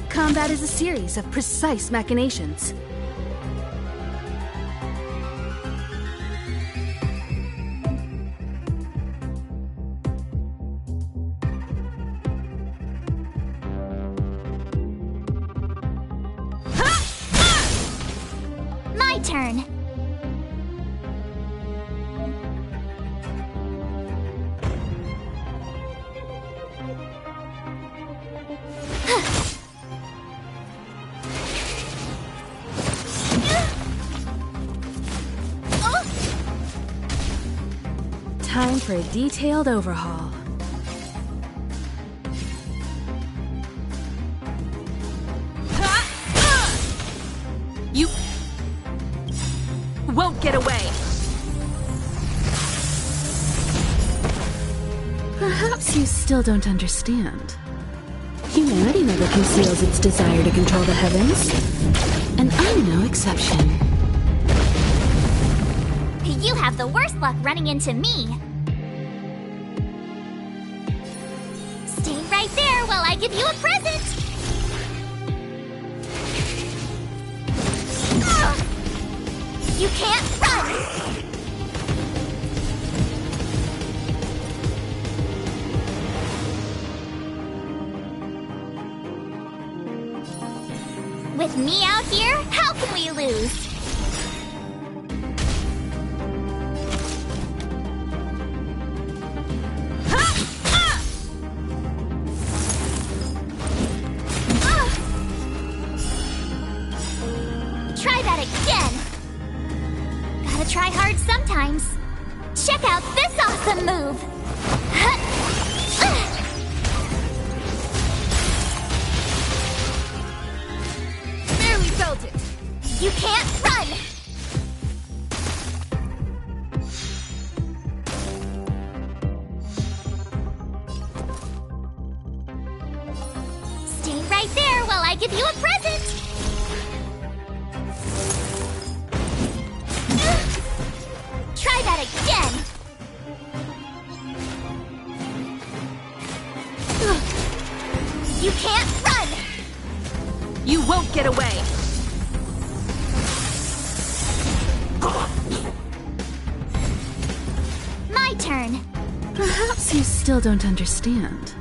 Combat is a series of precise machinations. My turn. Time for a detailed overhaul. You won't get away. Perhaps you still don't understand. Humanity never conceals its desire to control the heavens, and I'm no exception. You have the worst luck running into me. Stay right there while I give you a present. You can't run! With me out here, how can we lose? Try that again! Gotta try hard sometimes. Check out this awesome move! Barely felt it! You can't run! Stay right there while I give you a present! Try that again! You can't run! You won't get away. My turn. Perhaps you still don't understand.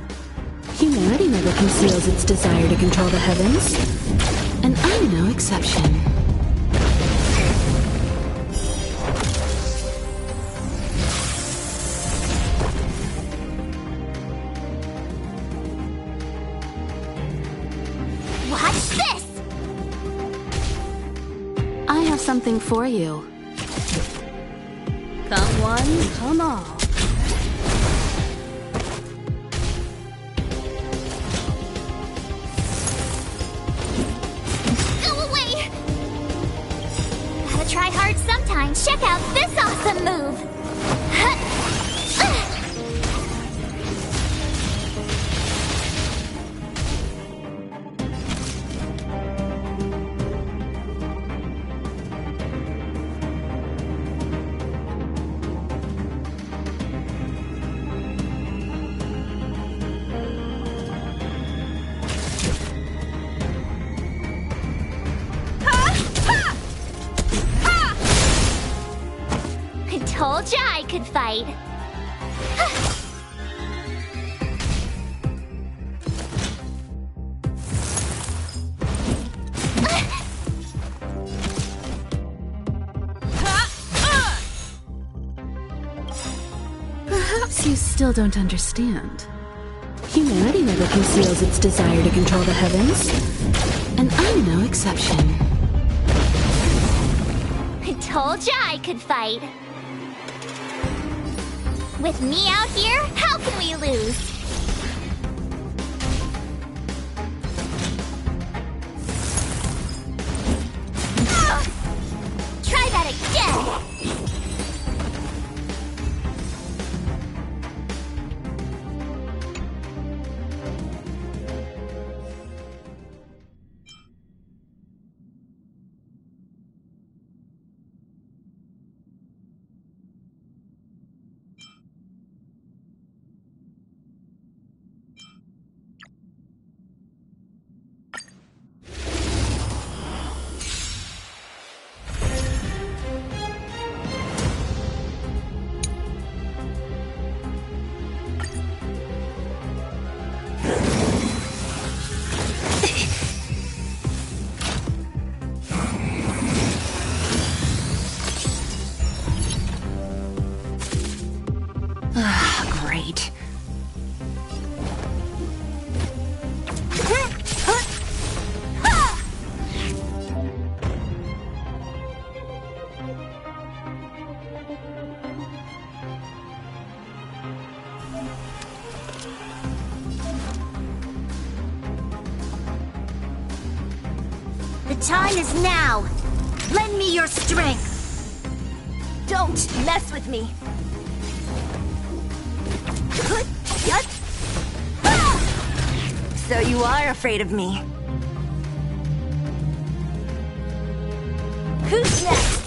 Humanity never conceals its desire to control the heavens, and I'm no exception. Watch this! I have something for you. Come one, come all. Go away! Gotta try hard sometimes. Check out this awesome move! Told ya I could fight. Perhaps you still don't understand. Humanity never conceals its desire to control the heavens, and I'm no exception. I told ya I could fight. With me out here, how can we lose? Try that again! Great. The time is now. Lend me your strength. Don't mess with me. So you are afraid of me. Who's next?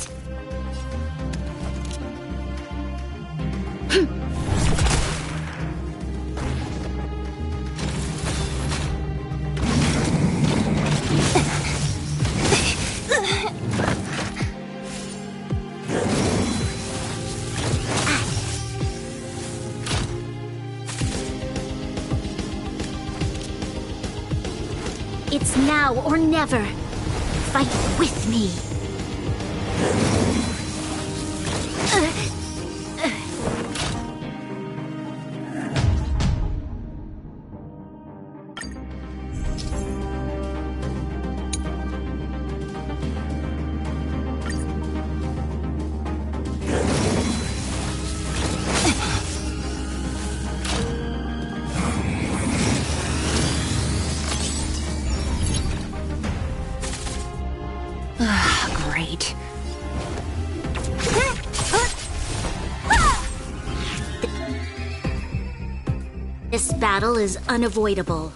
It's now or never. Fight with me. Great. This battle is unavoidable.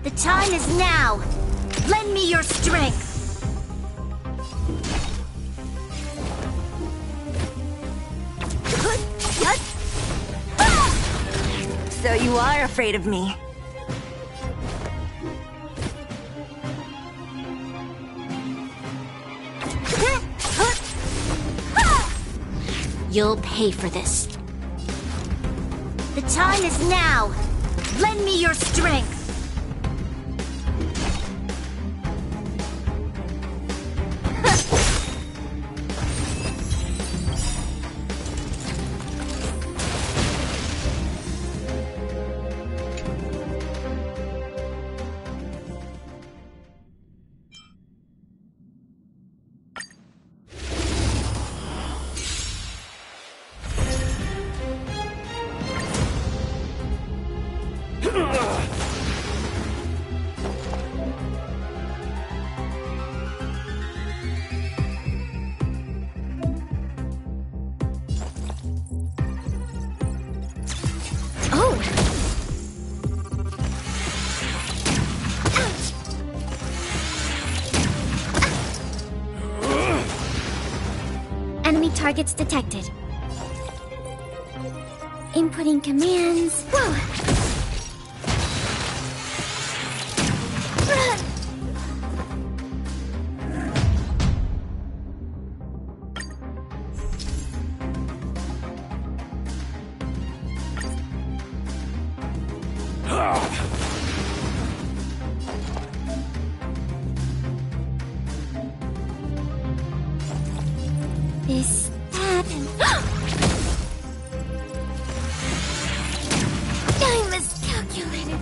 The time is now. Lend me your strength. So you are afraid of me. You'll pay for this. The time is now. Lend me your strength! Enemy targets detected. Inputting commands. Whoa! This, that, and... I miscalculated.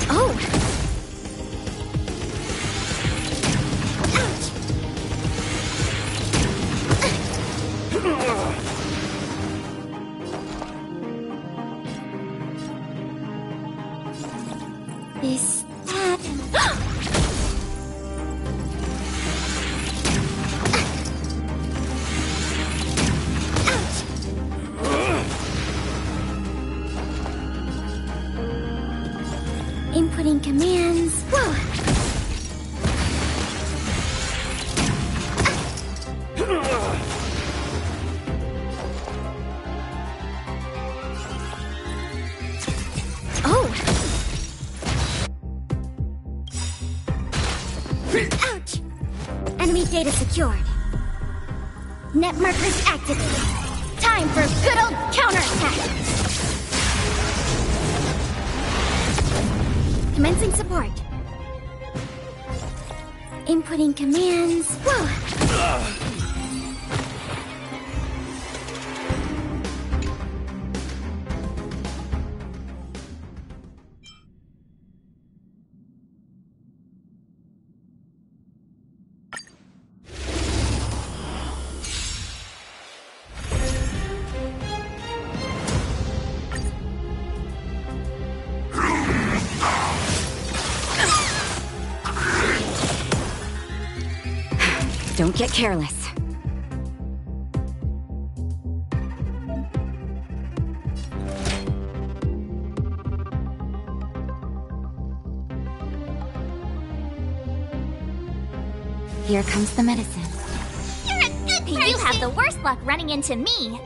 Oh! This, that, and... Inputting commands. Whoa! Oh! Ouch! Enemy data secured. Net markers activated. Time for good old counterattack. Commencing support. Inputting commands. Whoa! Don't get careless. Here comes the medicine. You're a good person! You have the worst luck running into me.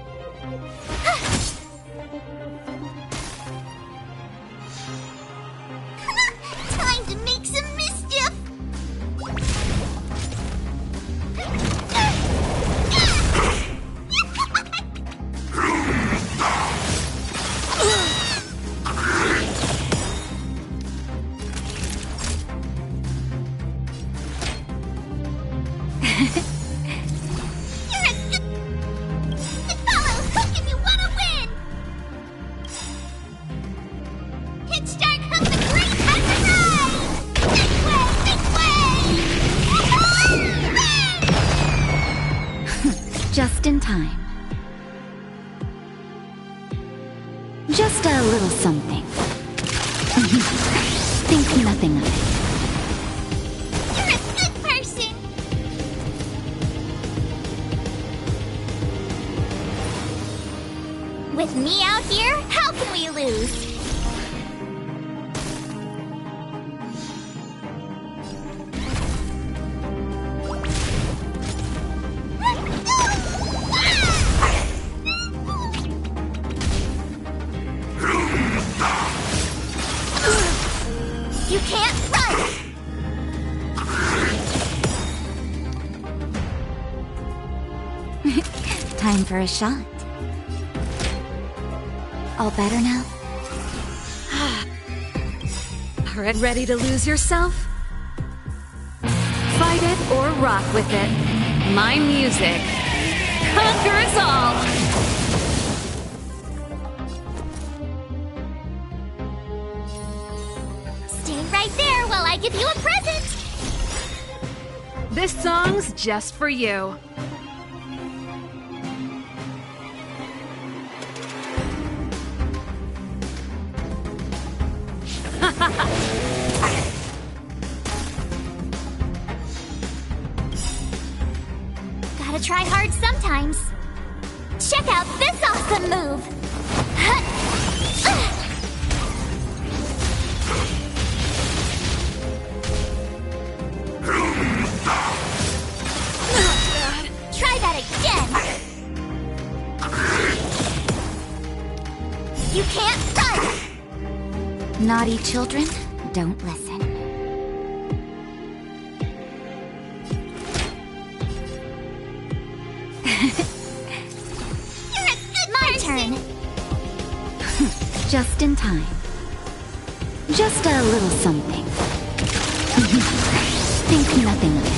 Time to make some mischief! Just in time. Just a little something. Think nothing of it. You're a good person! With me out here, how can we lose? Time for a shot. All better now? Ready to lose yourself? Fight it or rock with it. My music conquers all! Stay right there while I give you a present! This song's just for you. Gotta try hard sometimes. Check out this awesome move! Try that again! You can't run! Naughty children, don't listen. You're a good My turn! Just in time. Just a little something. Think nothing of it.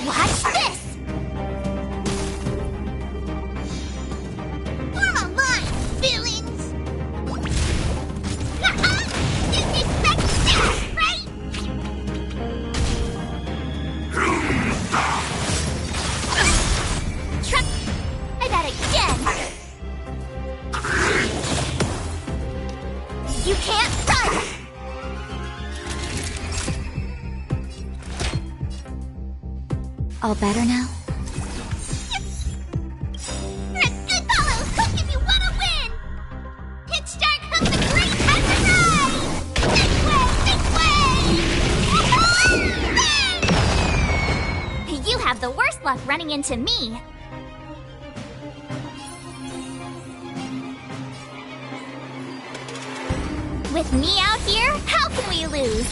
Watch this! Form a line, villains! Didn't expect that, right? Try that again! You can't run! All better now? You're a good fellow! Hook if you want to win! Hit start hook the great has arrived! This way! You have the worst luck running into me. With me out here, how can we lose?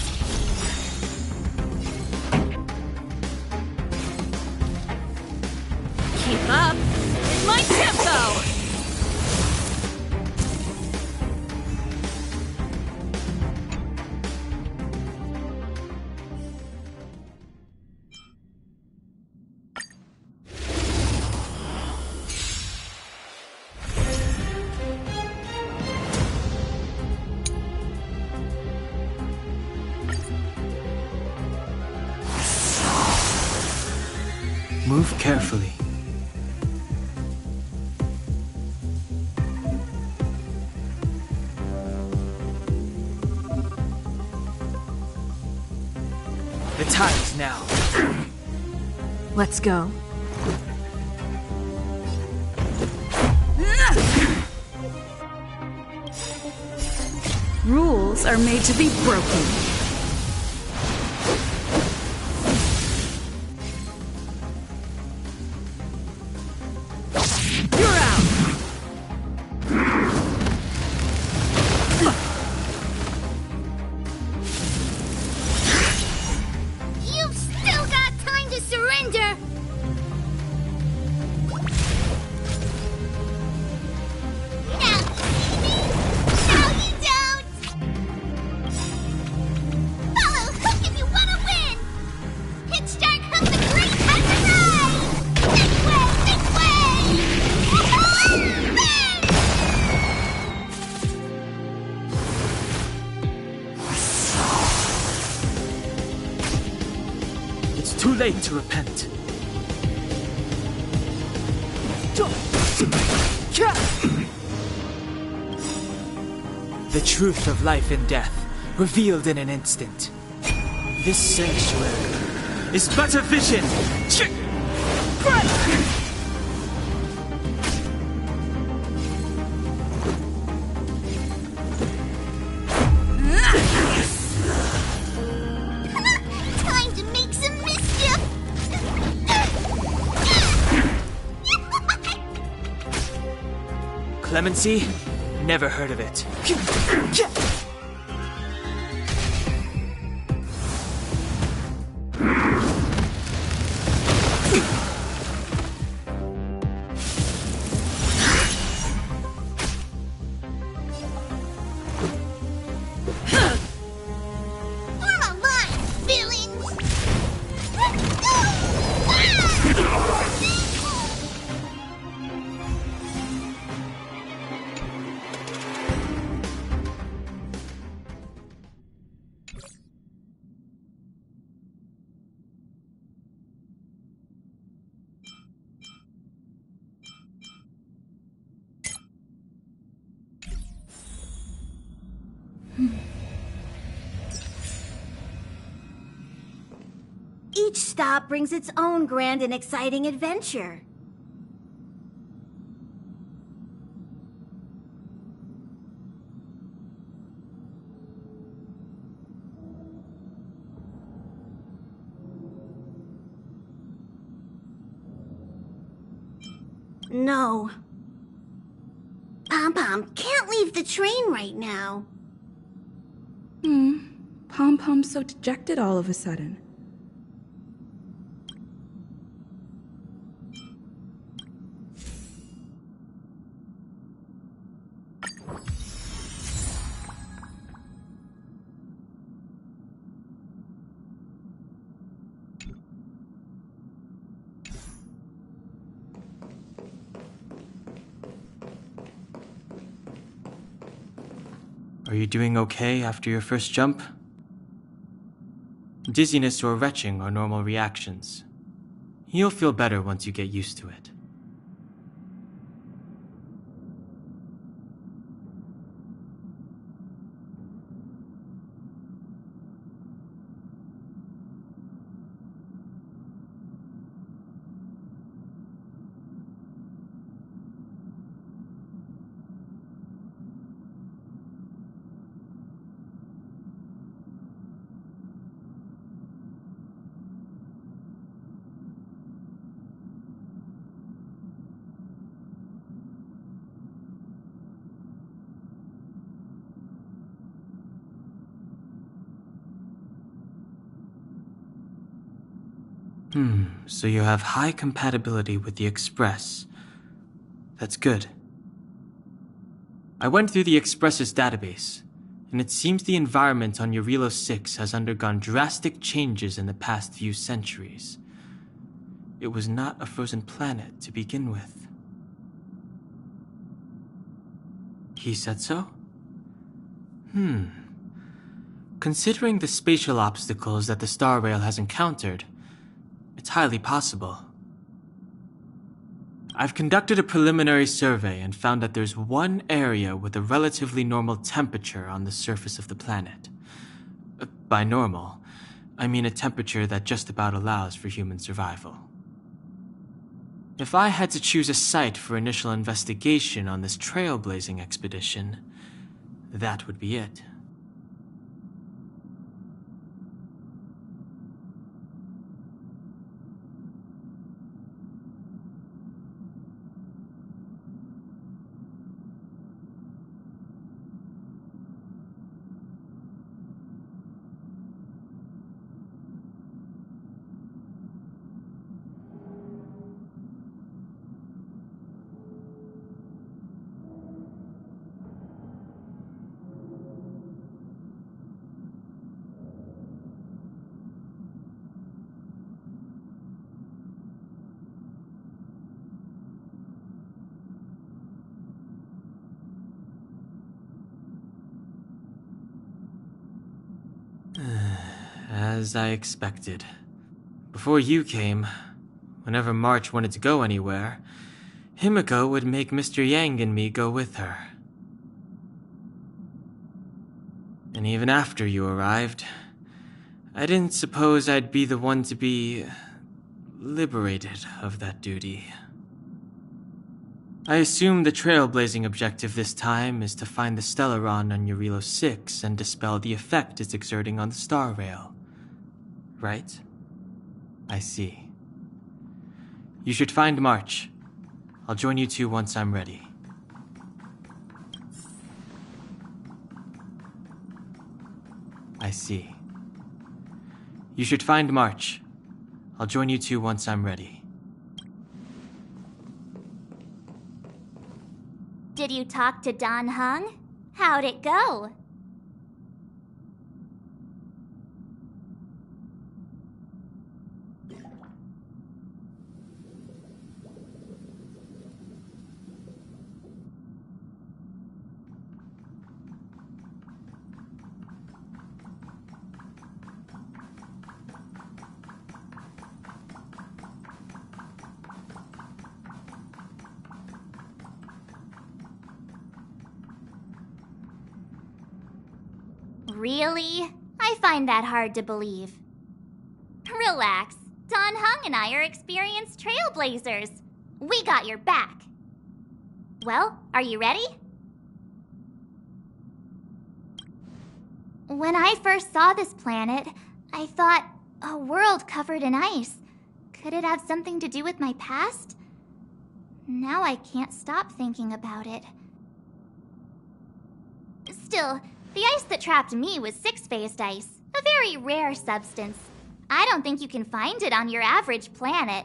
Keep up with my tempo! Move carefully. The time is now. Let's go. Rules are made to be broken. You're out! You've still got time to surrender! Now you don't! Follow hook if you want to win! Hit start hook the great has arrived! This It's too late to repent. The truth of life and death, revealed in an instant. This sanctuary is but a vision! time to make some mischief! Clemency? Never heard of it. Each stop brings its own grand and exciting adventure. No. Pom-Pom can't leave the train right now. Pom-Pom's so dejected all of a sudden. Are you doing okay after your first jump? Dizziness or retching are normal reactions. You'll feel better once you get used to it. So you have high compatibility with the Express. That's good. I went through the Express's database, and it seems the environment on Eurilo 6 has undergone drastic changes in the past few centuries. It was not a frozen planet to begin with. He said so? Considering the spatial obstacles that the Star Rail has encountered, it's highly possible. I've conducted a preliminary survey and found that there's one area with a relatively normal temperature on the surface of the planet. By normal, I mean a temperature that just about allows for human survival. If I had to choose a site for initial investigation on this trailblazing expedition, that would be it. As I expected. Before you came, whenever March wanted to go anywhere, Himiko would make Mr. Yang and me go with her. And even after you arrived, I didn't suppose I'd be the one to be liberated of that duty. I assume the trailblazing objective this time is to find the Stellaron on Eurilo 6 and dispel the effect it's exerting on the Star Rail. Right? I see. You should find March. I'll join you two once I'm ready. I see. You should find March. I'll join you two once I'm ready. Did you talk to Dan Heng? How'd it go? Really? I find that hard to believe. Relax. Don Hung and I are experienced trailblazers. We got your back. Well, are you ready? When I first saw this planet, I thought, a world covered in ice. Could it have something to do with my past? Now I can't stop thinking about it. Still, the ice that trapped me was six-phased ice, a very rare substance. I don't think you can find it on your average planet.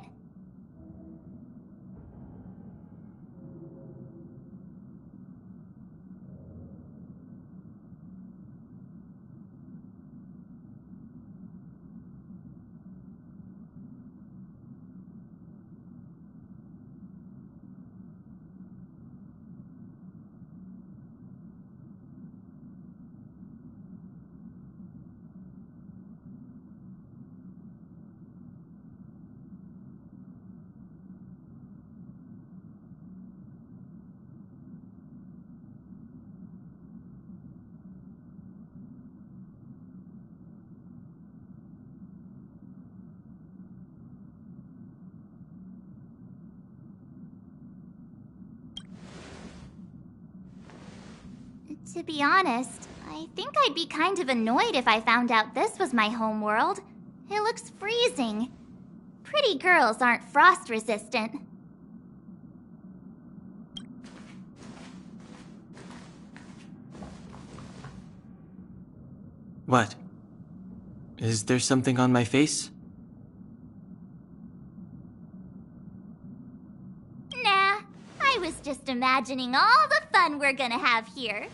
To be honest, I think I'd be kind of annoyed if I found out this was my home world. It looks freezing. Pretty girls aren't frost resistant. What? Is there something on my face? Nah, I was just imagining all the fun we're gonna have here.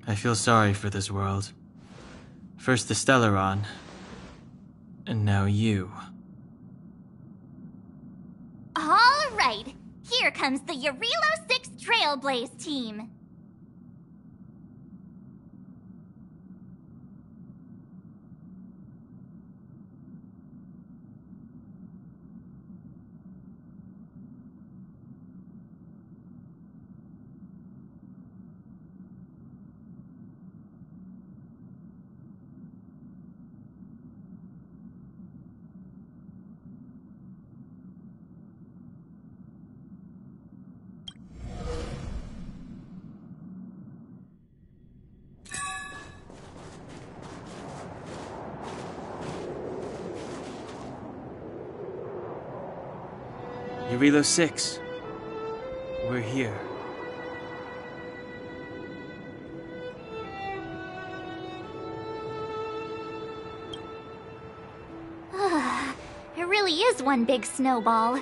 I feel sorry for this world. First the Stellaron, and now you. All right, here comes the Eurilo 6 Trailblaze team. Eurilo 6. We're here. It really is one big snowball.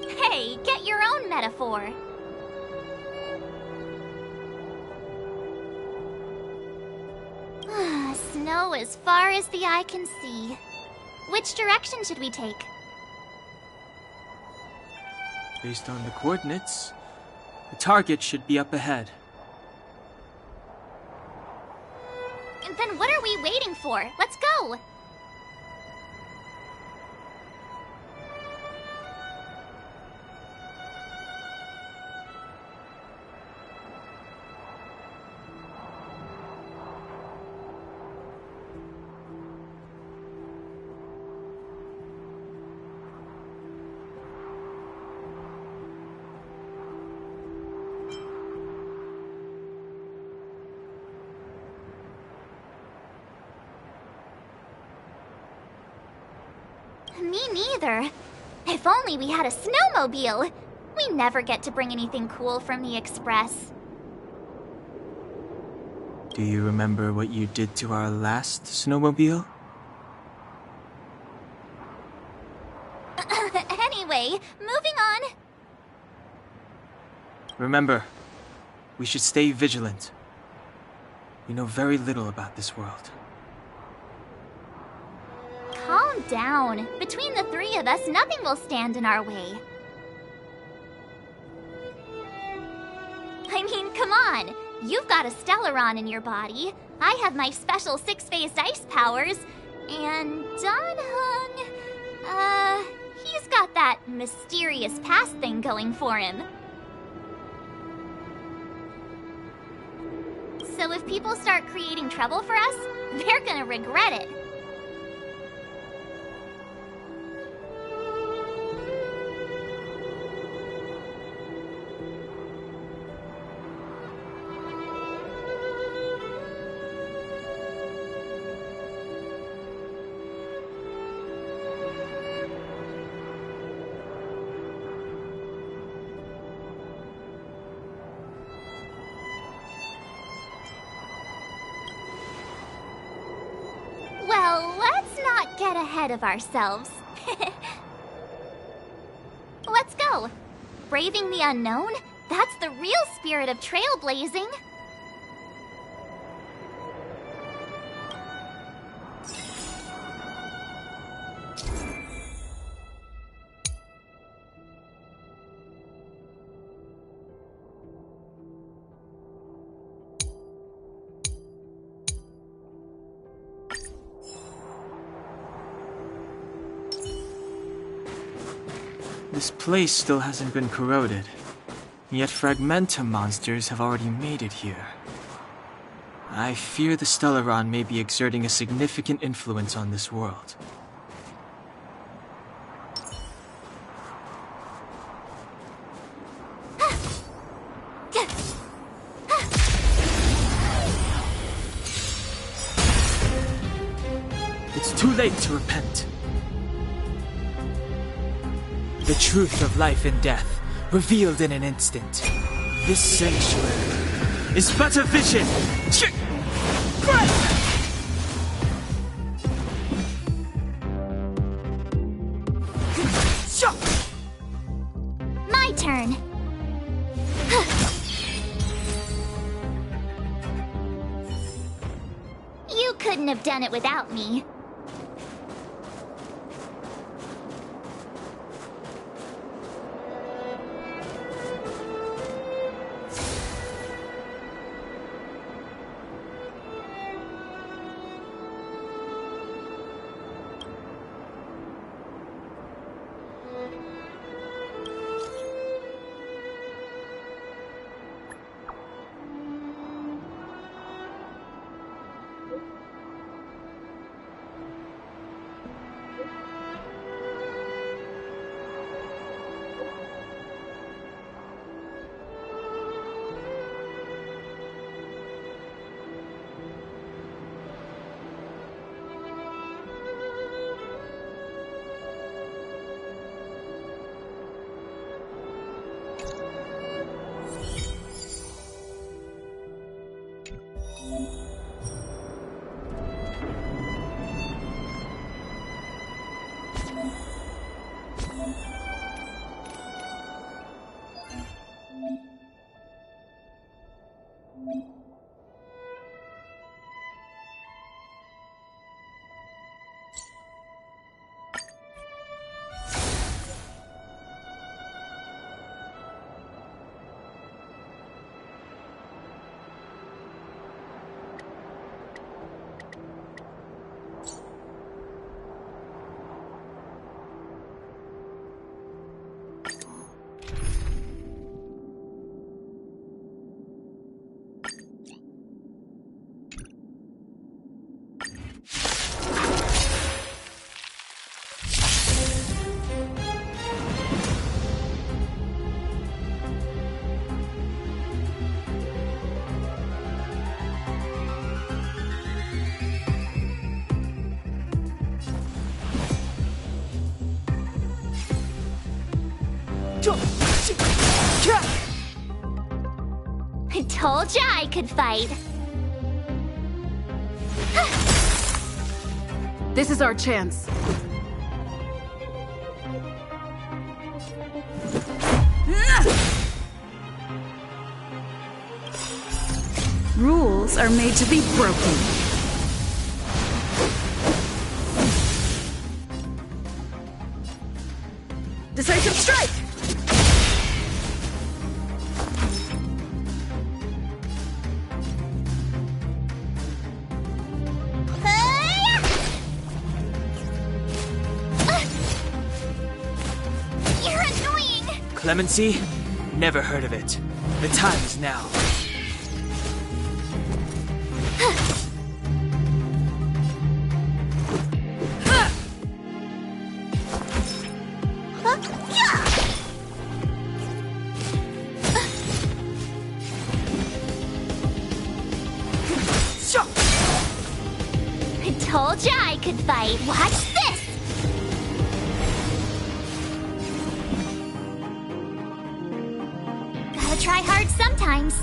Hey, get your own metaphor. Snow as far as the eye can see. Which direction should we take? Based on the coordinates, the target should be up ahead. Then what are we waiting for? Let's go! Me neither. If only we had a snowmobile. We never get to bring anything cool from the Express. Do you remember what you did to our last snowmobile? Anyway, moving on. Remember, we should stay vigilant. We know very little about this world. Calm down. Between the three of us, nothing will stand in our way. I mean, come on. You've got a Stellaron in your body. I have my special six-phased ice powers. And Dan Heng, he's got that mysterious past thing going for him. So if people start creating trouble for us, they're gonna regret it. Well, let's not get ahead of ourselves. Let's go. Braving the unknown? That's the real spirit of trailblazing. This place still hasn't been corroded, yet Fragmentum monsters have already made it here. I fear the Stellaron may be exerting a significant influence on this world. It's too late to repent. The truth of life and death, revealed in an instant. This sanctuary is but a vision! My turn. You couldn't have done it without me. I told ya I could fight. This is our chance. Rules are made to be broken. Decisive strike! You're annoying! Clemency? Never heard of it. The time is now. I told ya I could fight. Watch this! Gotta try hard sometimes.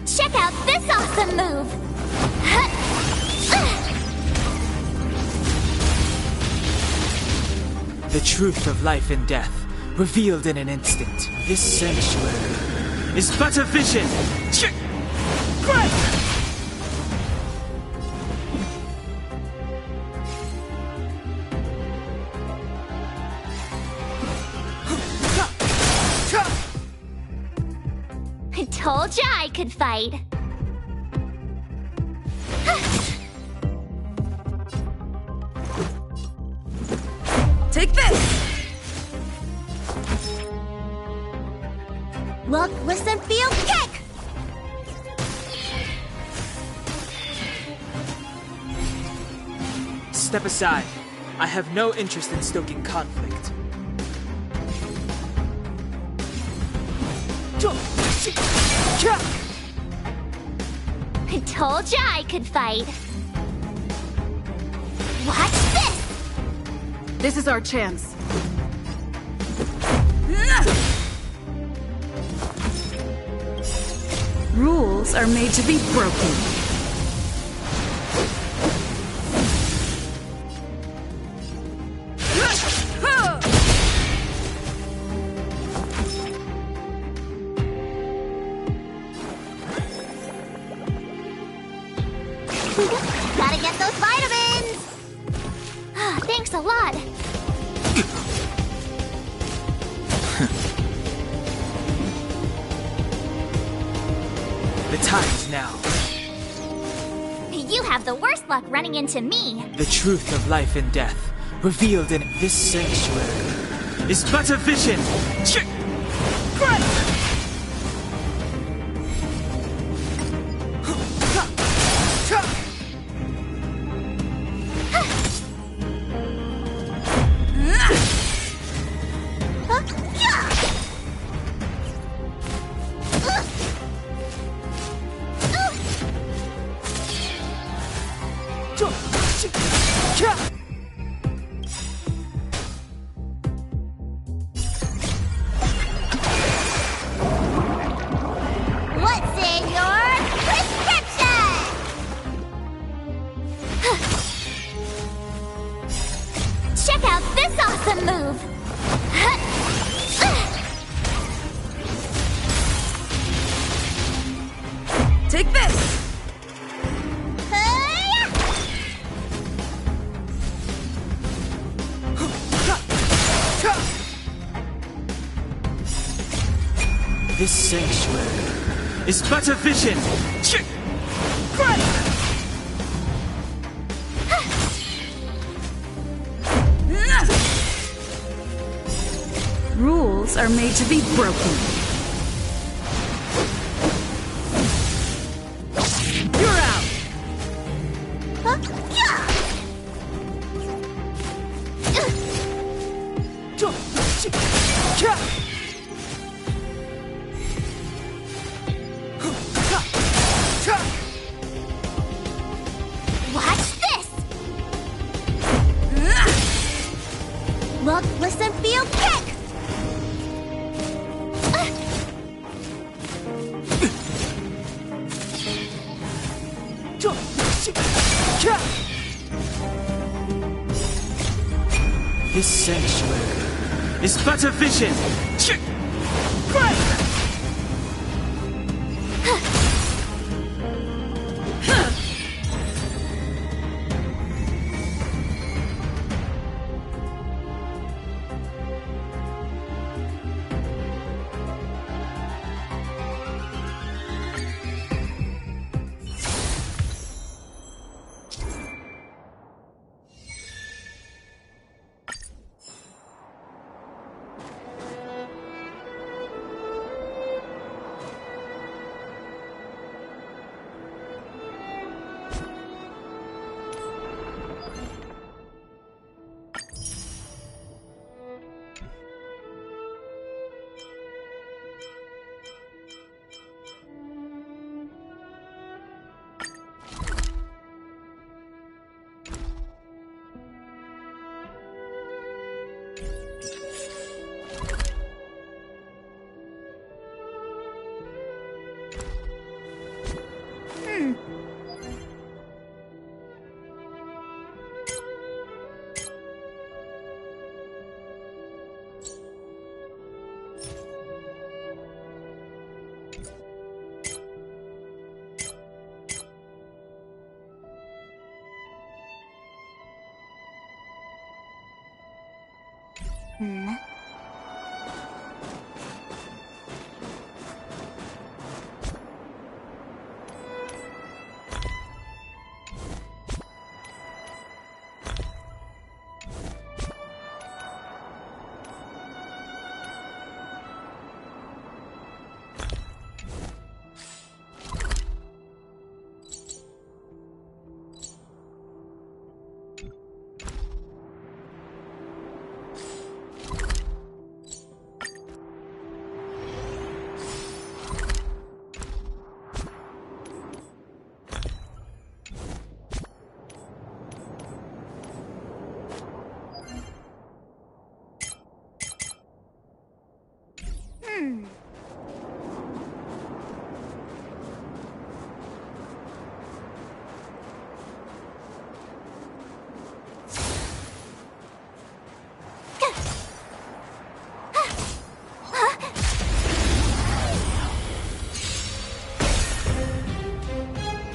Check out this awesome move! The truth of life and death, revealed in an instant. This sanctuary is but a vision. I told ya I could fight. Take this! Look, listen, feel, kick! Step aside. I have no interest in stoking conflict. I told ya I could fight. Watch this! This is our chance. Rules are made to be broken. Gotta get those vitamins! Thanks a lot. The time is now. You have the worst luck running into me. The truth of life and death, revealed in this sanctuary, is but a vision. What's in your prescription? Check out this awesome move! Take this! This sanctuary is but a vision. Rules are made to be broken. You're out! Watch this! Look, listen, feel, kick! This sanctuary is but a vision.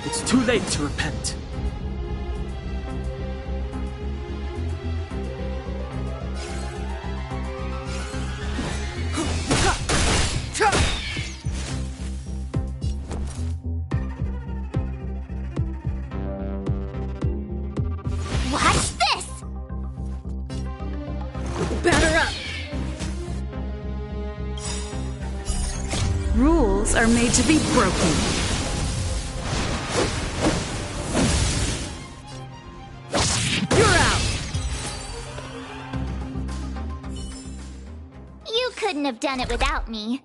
It's too late to repent. Watch this! Batter up! Rules are made to be broken. You're out! You couldn't have done it without me.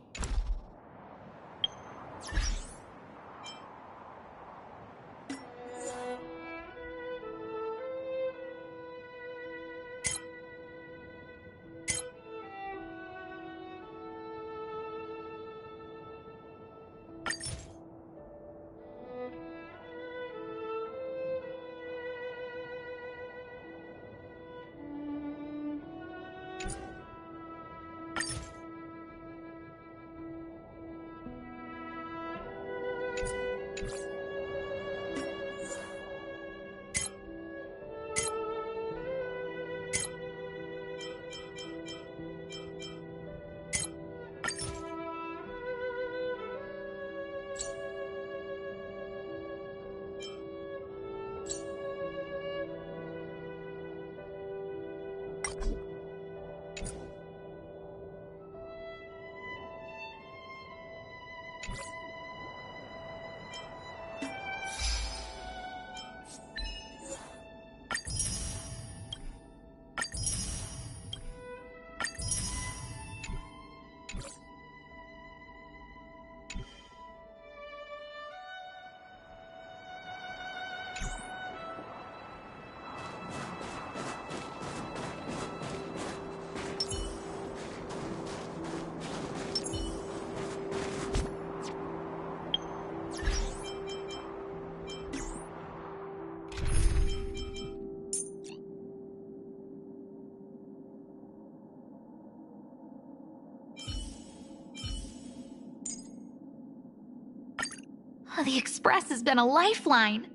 The Express has been a lifeline.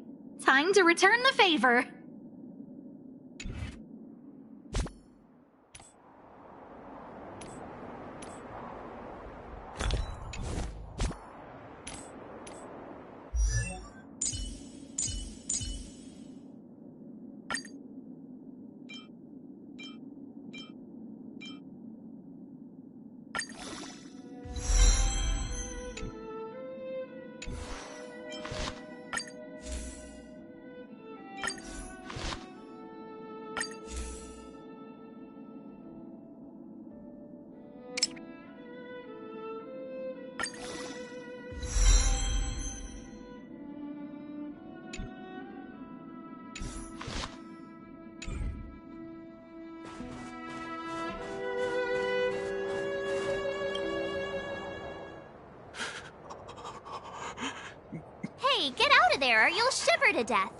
Time to return the favor. Hey, get out of there or you'll shiver to death.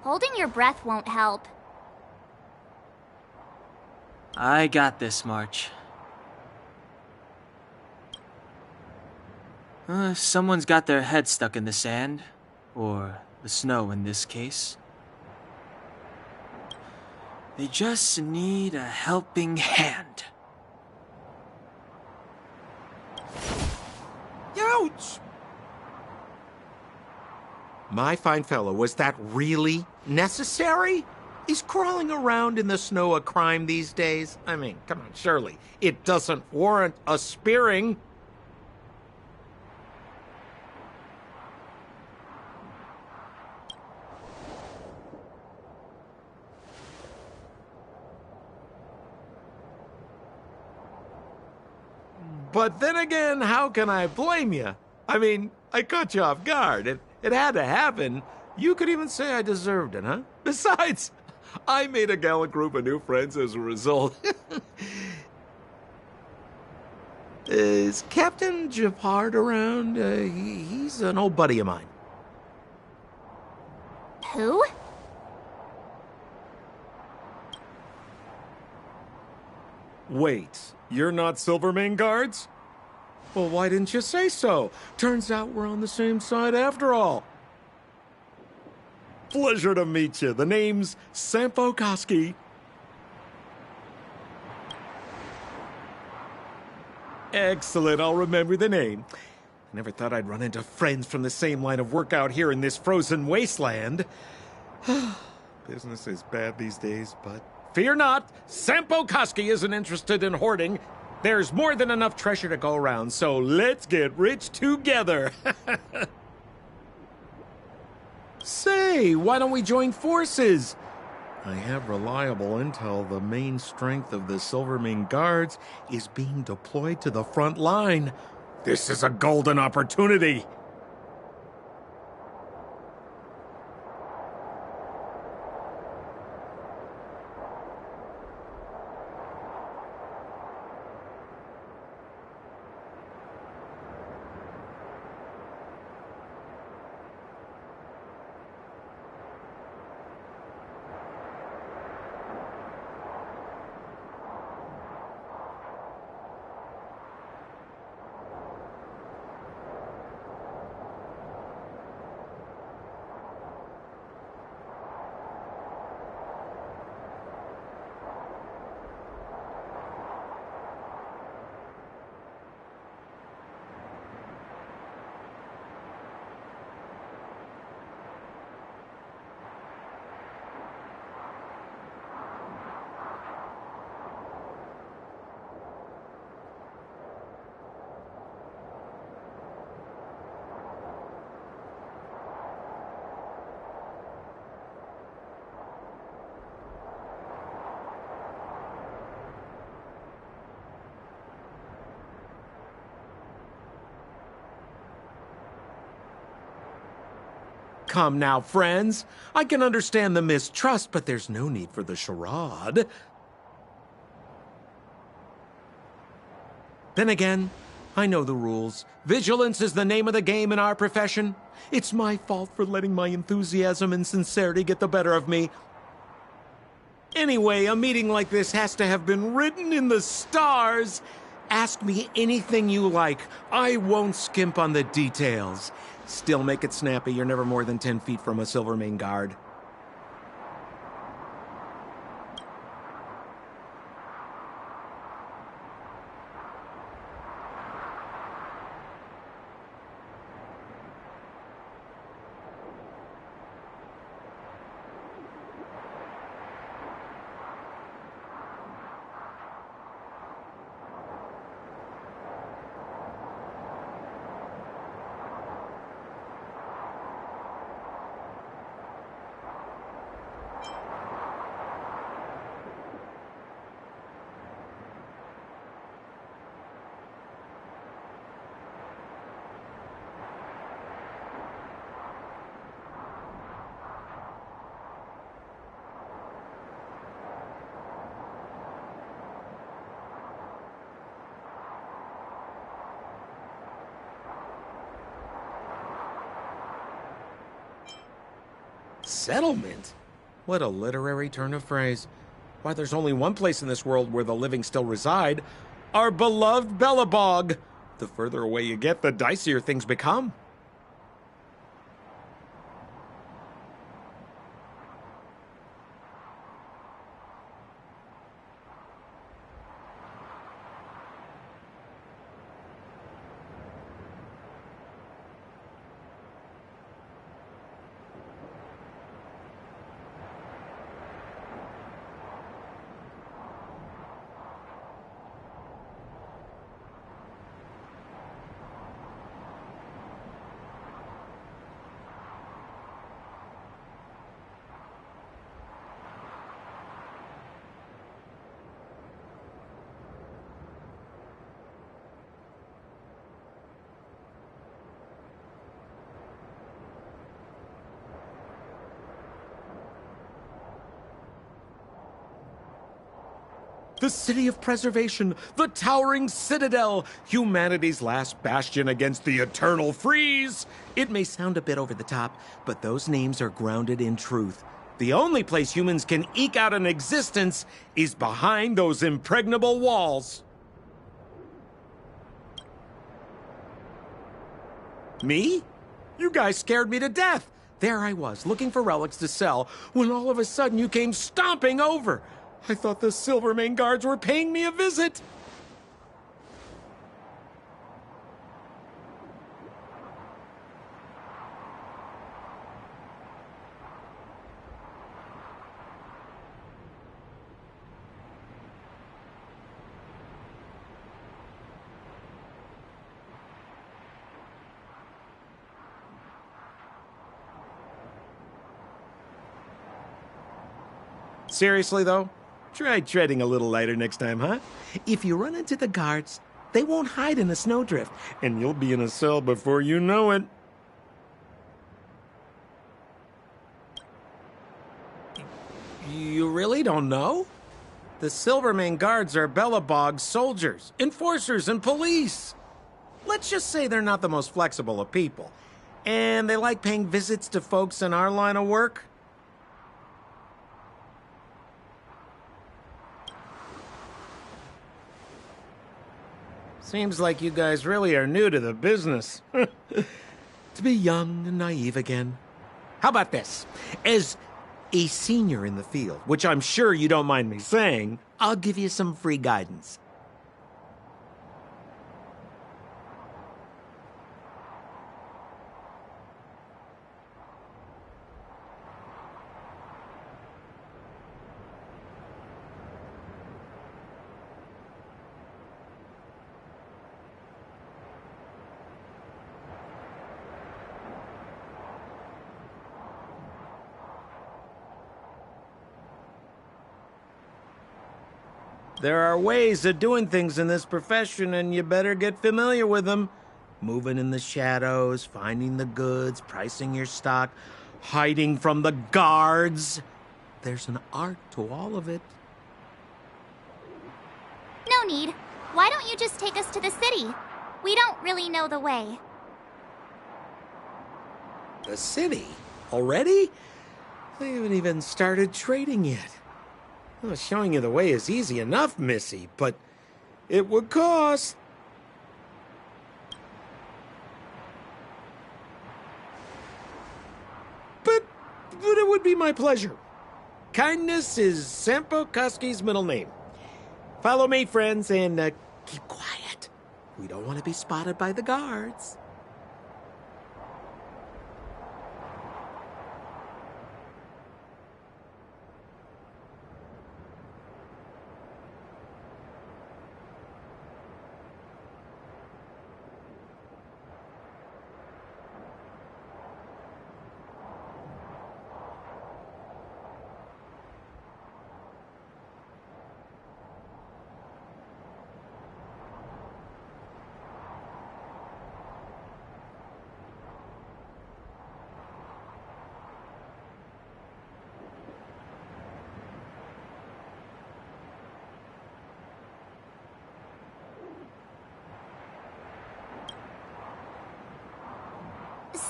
Holding your breath won't help. I got this, March. Someone's got their head stuck in the sand, or the snow in this case. They just need a helping hand. Ouch! My fine fellow, was that really necessary? Is crawling around in the snow a crime these days? I mean, come on, surely. It doesn't warrant a spearing. But then again, how can I blame you? I mean, I caught you off guard. It had to happen. You could even say I deserved it, huh? Besides, I made a gallant group of new friends as a result. Is Captain Japard around? He's an old buddy of mine. Who? Wait, you're not Silvermane guards? Well, why didn't you say so? Turns out we're on the same side after all. Pleasure to meet you. The name's Sampo Koski. Excellent, I'll remember the name. Never thought I'd run into friends from the same line of work out here in this frozen wasteland. Business is bad these days, but fear not, Sampo Koski isn't interested in hoarding. There's more than enough treasure to go around, so let's get rich together. Say, why don't we join forces? I have reliable intel the main strength of the Silvermane Guards is being deployed to the front line. This is a golden opportunity. Come now, friends. I can understand the mistrust, but there's no need for the charade. Then again, I know the rules. Vigilance is the name of the game in our profession. It's my fault for letting my enthusiasm and sincerity get the better of me. Anyway, a meeting like this has to have been written in the stars. Ask me anything you like. I won't skimp on the details. Still make it snappy. You're never more than 10 feet from a Silvermane guard. settlement? What a literary turn of phrase. Why, there's only one place in this world where the living still reside. Our beloved Bellabog. The further away you get, the dicier things become. The city of preservation, the towering citadel, humanity's last bastion against the eternal freeze. It may sound a bit over the top, but those names are grounded in truth. The only place humans can eke out an existence is behind those impregnable walls. Me? You guys scared me to death. There I was, looking for relics to sell, when all of a sudden you came stomping over. I thought the Silvermane guards were paying me a visit. Seriously, though? Try treading a little lighter next time, huh? If you run into the guards, they won't hide in a snowdrift, and you'll be in a cell before you know it. You really don't know? The Silvermane guards are Bellabog's soldiers, enforcers, and police. Let's just say they're not the most flexible of people, and they like paying visits to folks in our line of work. Seems like you guys really are new to the business. To be young and naive again. How about this? As a senior in the field, which I'm sure you don't mind me saying, I'll give you some free guidance. There are ways of doing things in this profession, and you better get familiar with them. Moving in the shadows, finding the goods, pricing your stock, hiding from the guards. There's an art to all of it. No need. Why don't you just take us to the city? We don't really know the way. The city? Already? They haven't even started trading yet. Well, showing you the way is easy enough, Missy, but it would cost. But it would be my pleasure. Kindness is Sampo Koski's middle name. Follow me, friends, and keep quiet. We don't want to be spotted by the guards.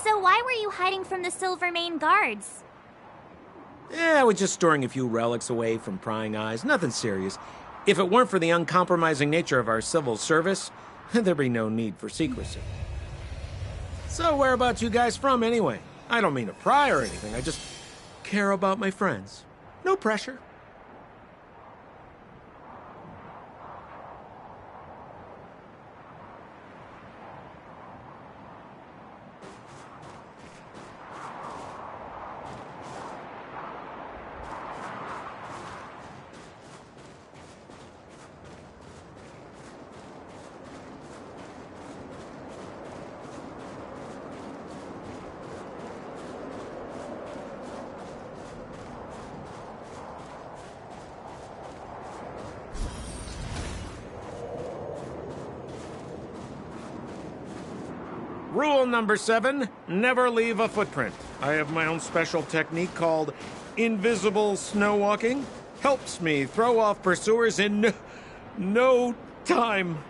So why were you hiding from the Silvermane guards? I was just storing a few relics away from prying eyes. Nothing serious. If it weren't for the uncompromising nature of our civil service, there'd be no need for secrecy. So whereabouts you guys from, anyway? I don't mean to pry or anything. I just care about my friends. No pressure. Rule number 7, never leave a footprint. I have my own special technique called invisible snow walking. Helps me throw off pursuers in no time.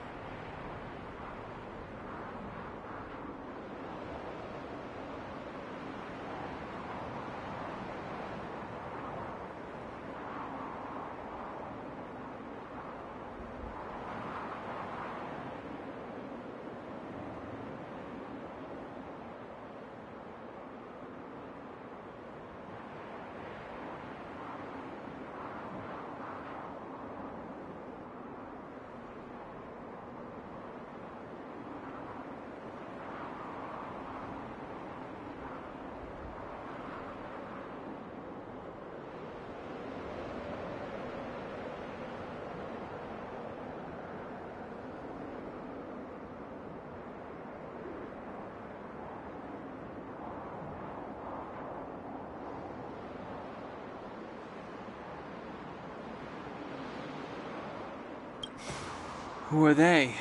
Who are they?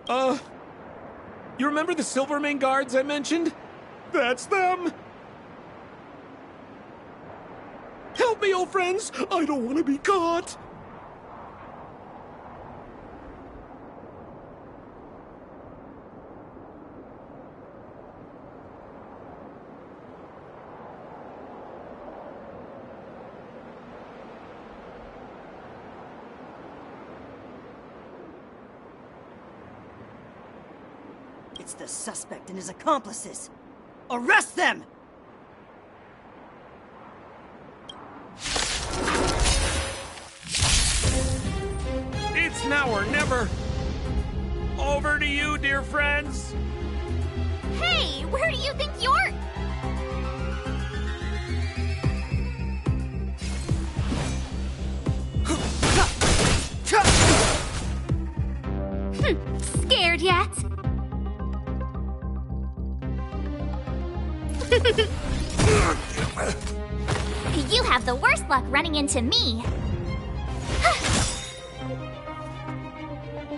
You remember the Silvermane guards I mentioned? That's them! Help me, old friends! I don't want to be caught! It's the suspect and his accomplices. Arrest them! It's now or never. Over to you, dear friends. Hey, where do you think you're... Scared yet? You have the worst luck running into me.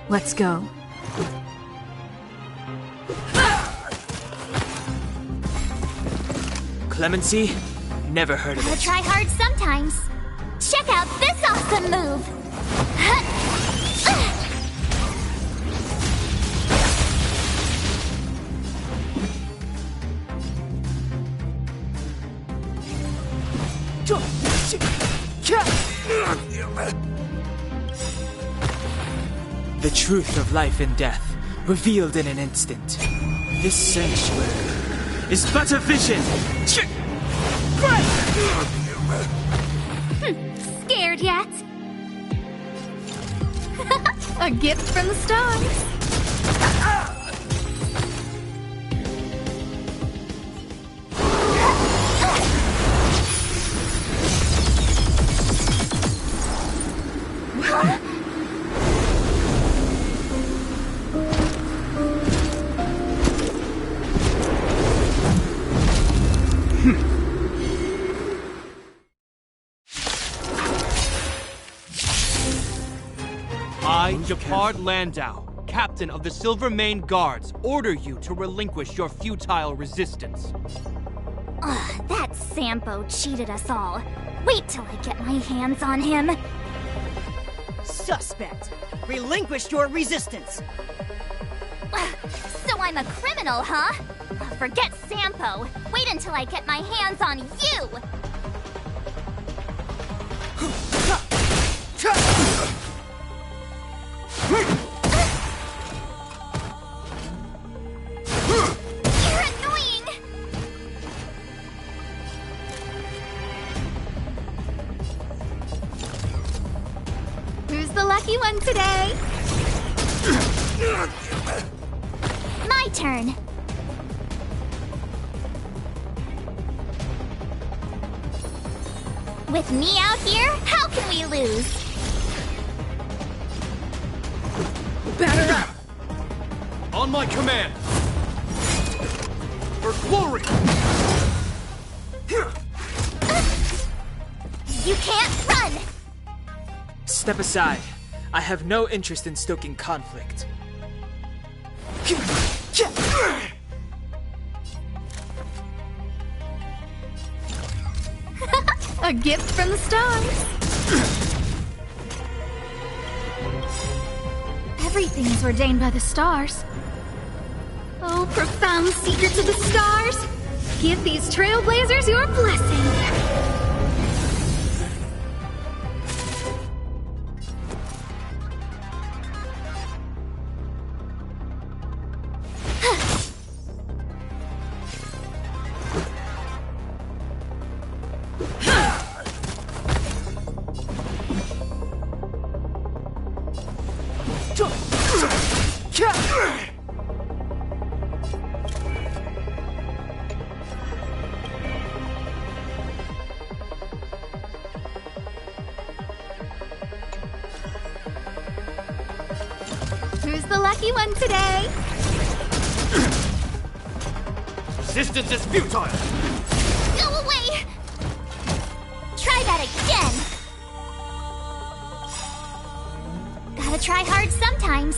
Let's go. Clemency? Never heard of Gotta it. try hard sometimes. Check out this awesome move. The truth of life and death, revealed in an instant. This sanctuary is but a vision. Scared yet? A gift from the stars. I, Japard Landau, captain of the Silvermane Guards, order you to relinquish your futile resistance. Ugh, that Sampo cheated us all. Wait till I get my hands on him. Suspect! Relinquish your resistance! So I'm a criminal, huh? Forget Sampo. Wait until I get my hands on you! You're annoying! Who's the lucky one today? My turn. With me out here, how can we lose? Batter up! On my command! For glory! You can't run! Step aside. I have no interest in stoking conflict. A gift from the stars. Everything is ordained by the stars. Oh, profound secrets of the stars! Give these trailblazers your blessing! Who's the lucky one today? Resistance is futile! Go away! Try that again! Gotta try hard sometimes.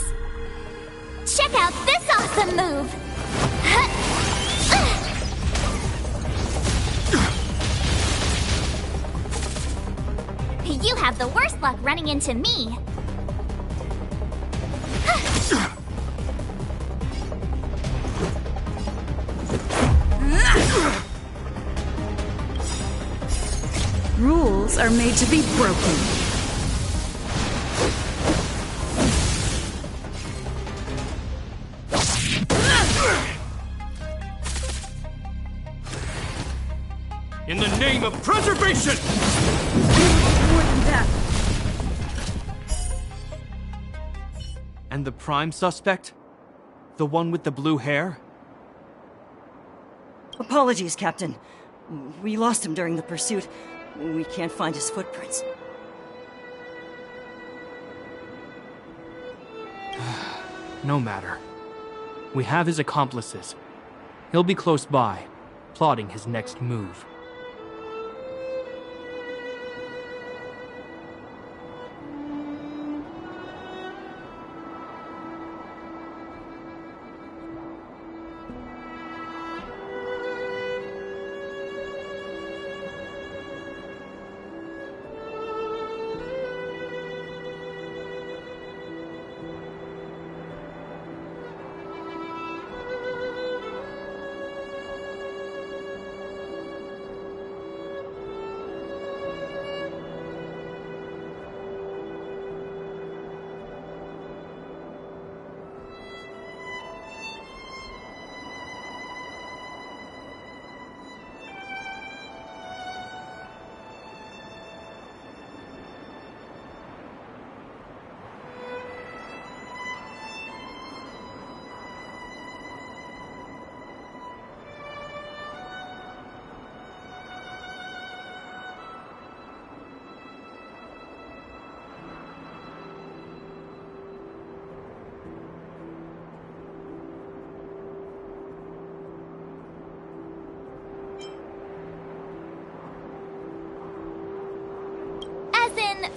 Check out this awesome move! You have the worst luck running into me. Rules are made to be broken. In the name of preservation! More than that. And the prime suspect? The one with the blue hair? Apologies, Captain. We lost him during the pursuit. We can't find his footprints. No matter. We have his accomplices. He'll be close by, plotting his next move.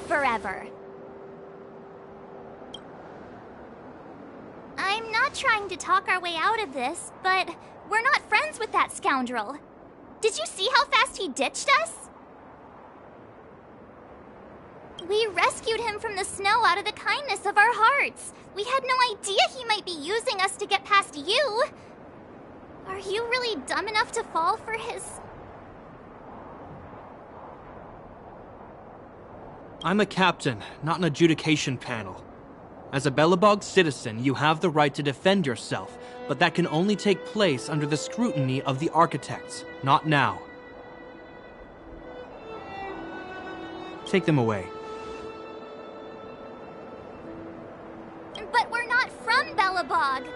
Forever. I'm not trying to talk our way out of this, but we're not friends with that scoundrel. Did you see how fast he ditched us? We rescued him from the snow out of the kindness of our hearts. We had no idea he might be using us to get past you. Our Are you really dumb enough to fall for his... I'm a captain, not an adjudication panel. As a Belobog citizen, you have the right to defend yourself, but that can only take place under the scrutiny of the architects, not now. Take them away. But we're not from Belobog!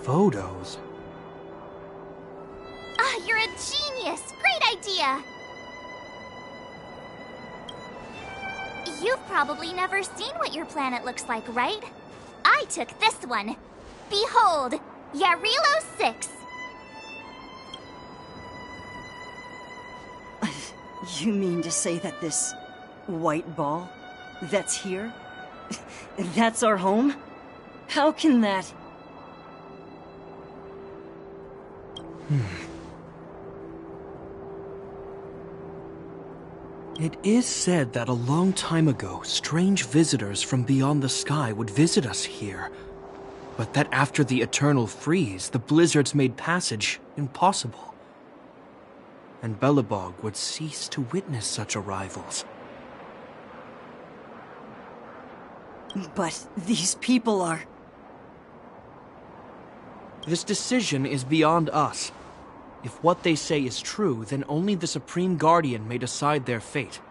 Photos? Ah, you're a genius! Great idea! You've probably never seen what your planet looks like, right? I took this one. Behold, Yarilo 6. You mean to say that this white ball that's here, that's our home? How can that... It is said that a long time ago, strange visitors from beyond the sky would visit us here. But that after the eternal freeze, the blizzards made passage impossible. And Belobog would cease to witness such arrivals. But these people are... This decision is beyond us. If what they say is true, then only the Supreme Guardian may decide their fate.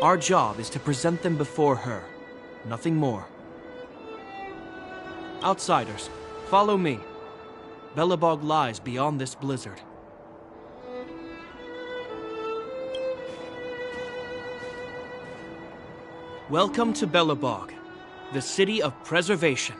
Our job is to present them before her. Nothing more. Outsiders, follow me. Belobog lies beyond this blizzard. Welcome to Belobog, the city of preservation.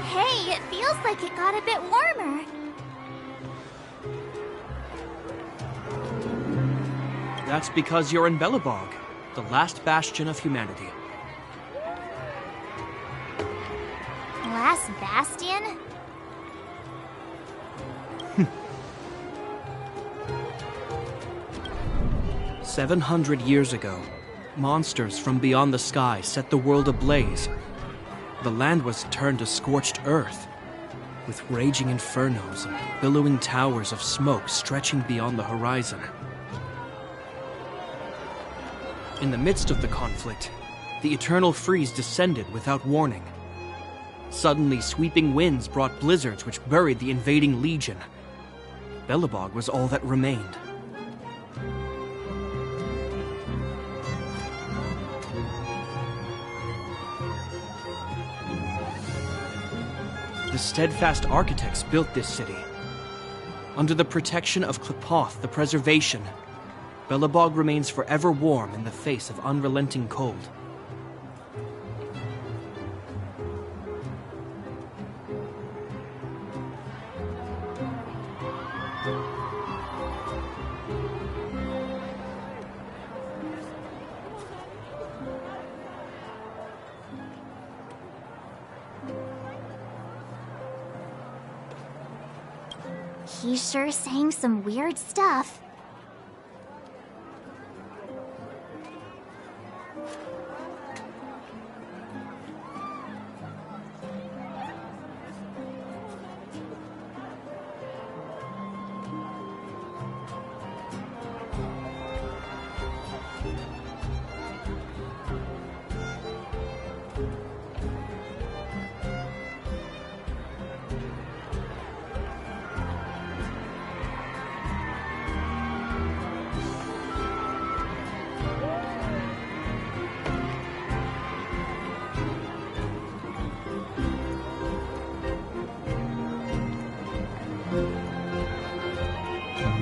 Hey, it feels like it got a bit warmer. That's because you're in Belobog, the last bastion of humanity. Last bastion? 700 years ago, monsters from beyond the sky set the world ablaze. The land was turned to scorched earth, with raging infernos and billowing towers of smoke stretching beyond the horizon. In the midst of the conflict, the eternal freeze descended without warning. Suddenly, sweeping winds brought blizzards which buried the invading legion. Belobog was all that remained. The steadfast architects built this city. Under the protection of Klepoth, the preservation, Belobog remains forever warm in the face of unrelenting cold. He's sure saying some weird stuff.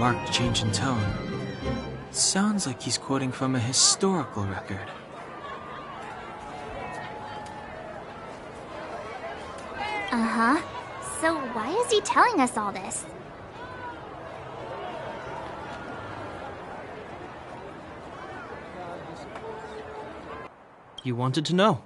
marked change in tone. It sounds like he's quoting from a historical record. Uh-huh. So why is he telling us all this? You wanted to know.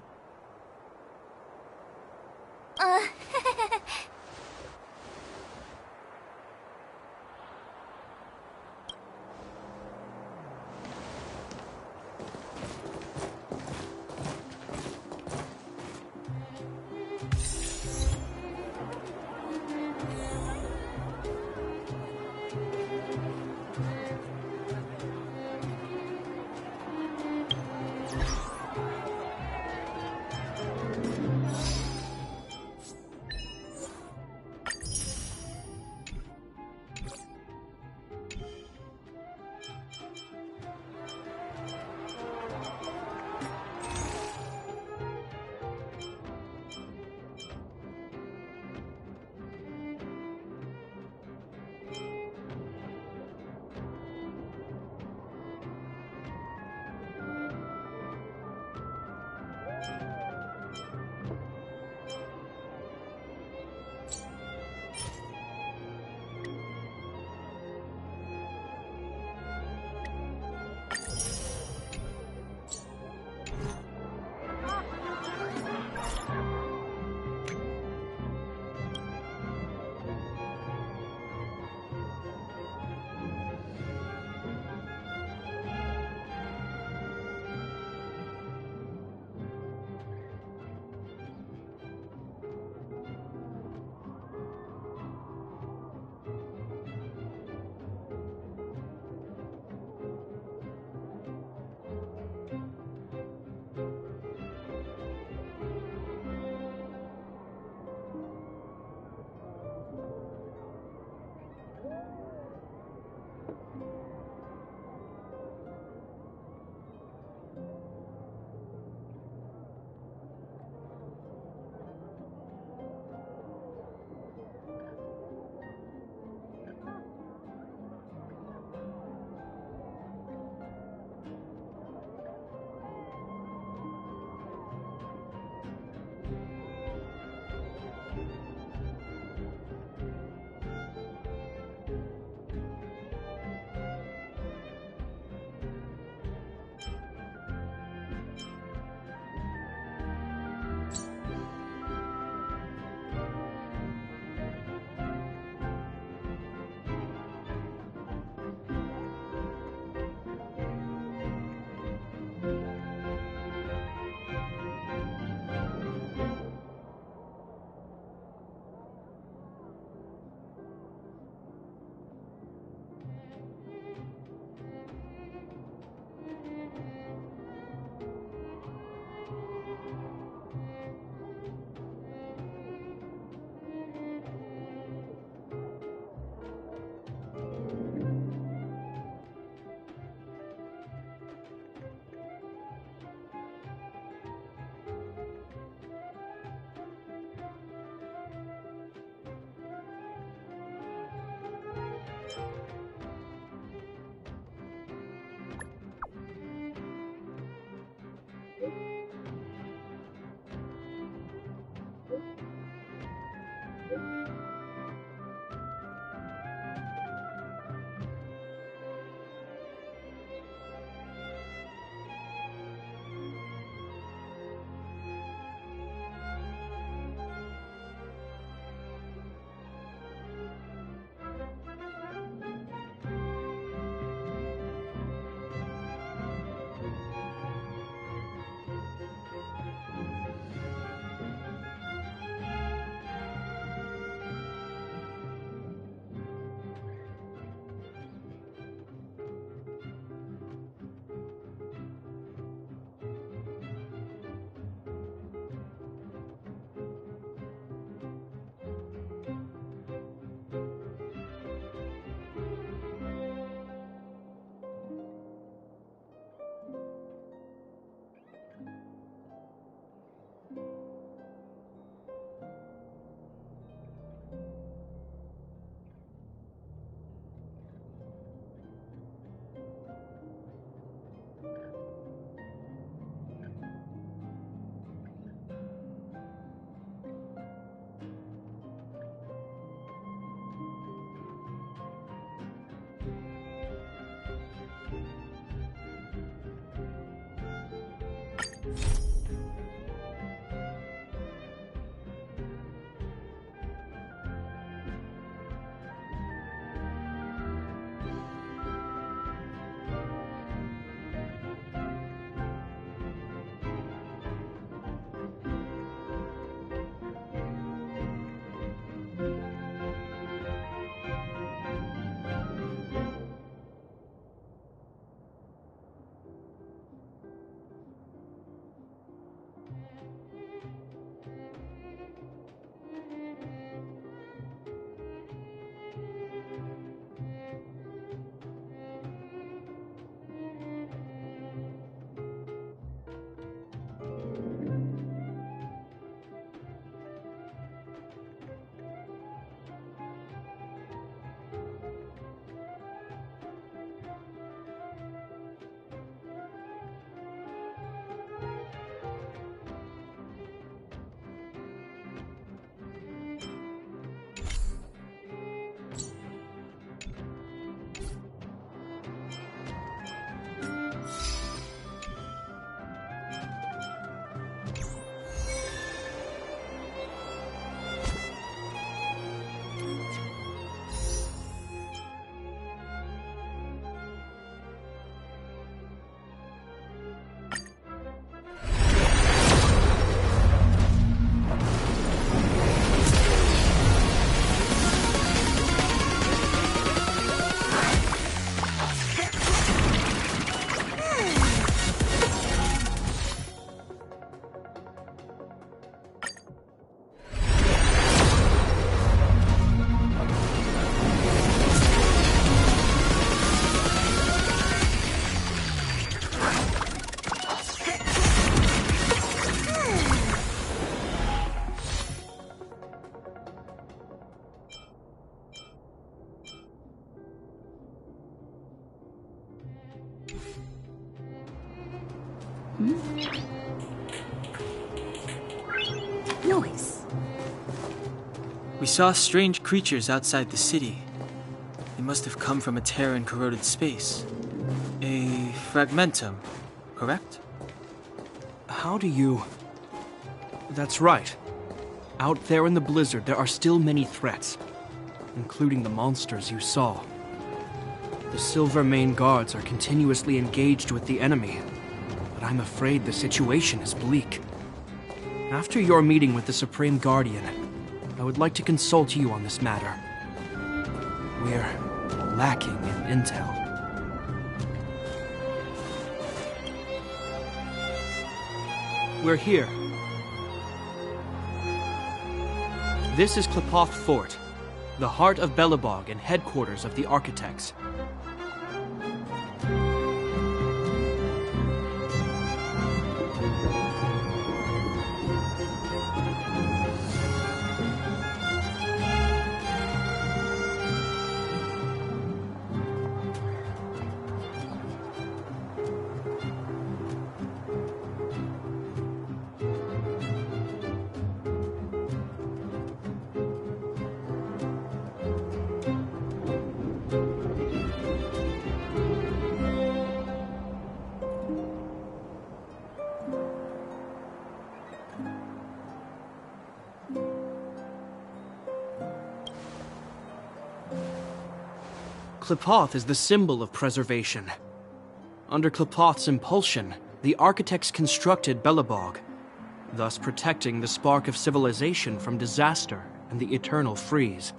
Noise. We saw strange creatures outside the city. They must have come from a tear in corroded space. A fragmentum, correct? How do you... That's right. Out there in the blizzard, there are still many threats, including the monsters you saw. The Silvermane guards are continuously engaged with the enemy, but I'm afraid the situation is bleak. After your meeting with the Supreme Guardian, I would like to consult you on this matter. We're lacking in intel. We're here. This is Klipoth Fort, the heart of Belobog and headquarters of the Architects. Klipoth is the symbol of preservation. Under Klipoth's impulsion, the architects constructed Belobog, thus protecting the spark of civilization from disaster and the eternal freeze.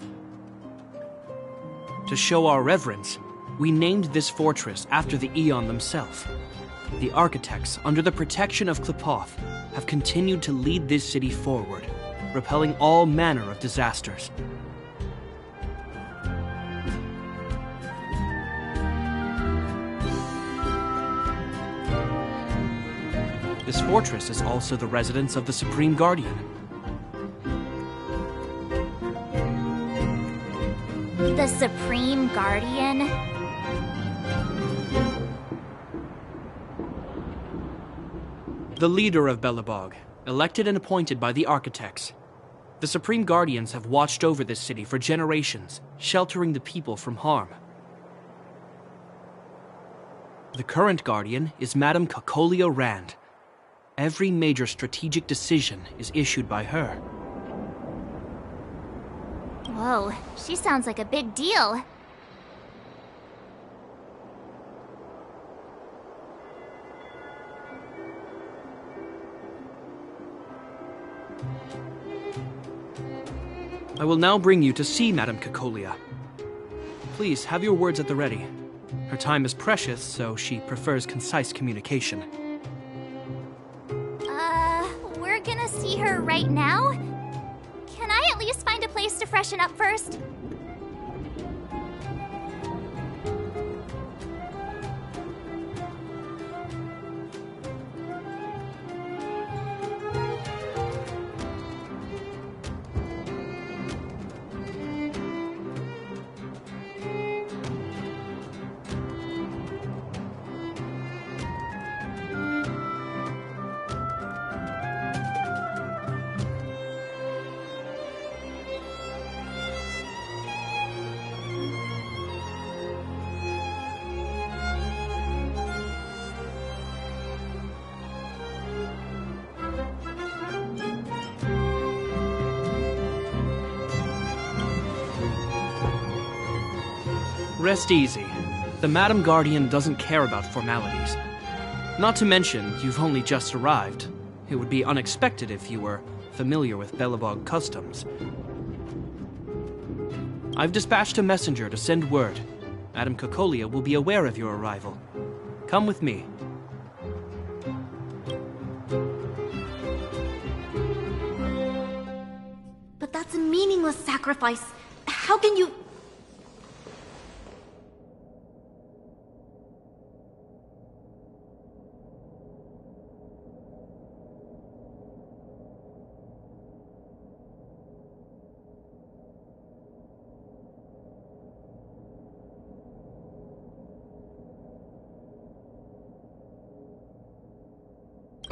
To show our reverence, we named this fortress after the Aeon themselves. The architects, under the protection of Klipoth, have continued to lead this city forward, repelling all manner of disasters. This fortress is also the residence of the Supreme Guardian. The Supreme Guardian? The leader of Belobog, elected and appointed by the architects. The Supreme Guardians have watched over this city for generations, sheltering the people from harm. The current Guardian is Madame Kakolia Rand. Every major strategic decision is issued by her. Whoa, she sounds like a big deal. I will now bring you to see Madame Kakolia. Please have your words at the ready. Her time is precious, so she prefers concise communication. We're gonna see her right now? Can I at least find a place to freshen up first? Rest easy. The Madam Guardian doesn't care about formalities. Not to mention, you've only just arrived. It would be unexpected if you were familiar with Belobog customs. I've dispatched a messenger to send word. Madam Kakolia will be aware of your arrival. Come with me. But that's a meaningless sacrifice. How can you...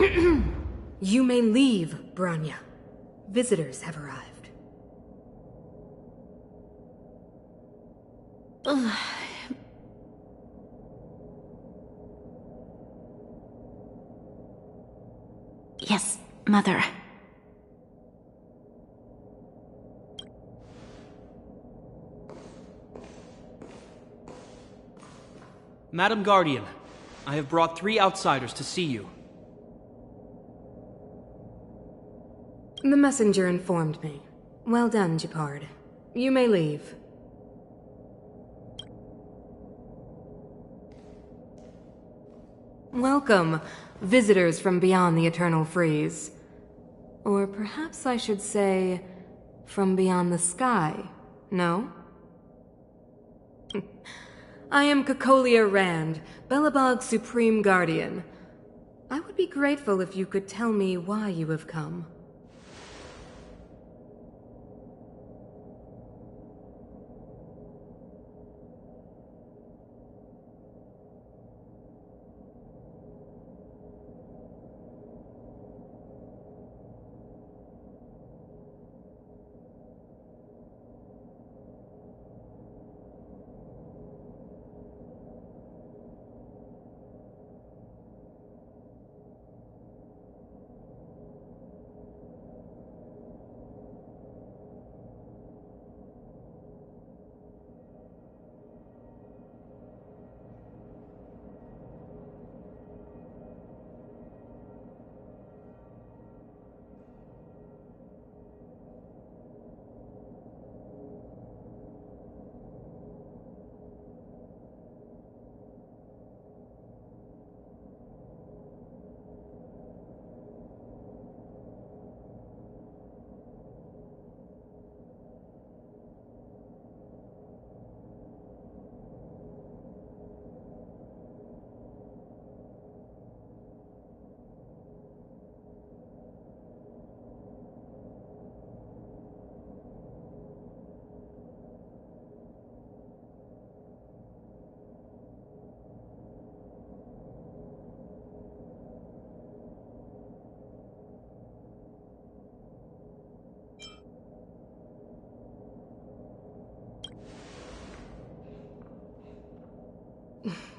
You may leave, Branya. Visitors have arrived. Yes, Mother. Madam Guardian, I have brought 3 outsiders to see you. The messenger informed me. Well done, Gepard. You may leave. Welcome, visitors from beyond the Eternal Freeze. Or perhaps I should say, from beyond the sky, no? I am Cocolia Rand, Belobog's Supreme Guardian. I would be grateful if you could tell me why you have come.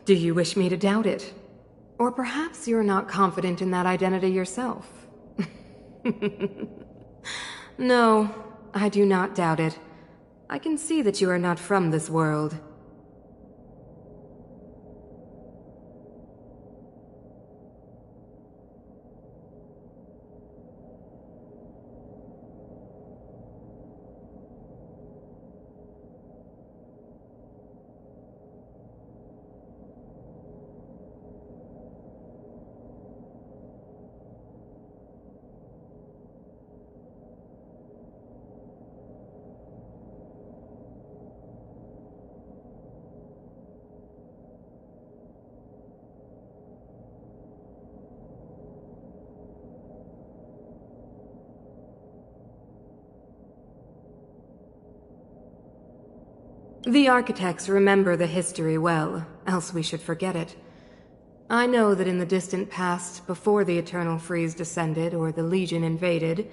Do you wish me to doubt it? Or perhaps you're not confident in that identity yourself? No, I do not doubt it. I can see that you are not from this world. The architects remember the history well, else we should forget it. I know that in the distant past, before the Eternal Freeze descended or the Legion invaded,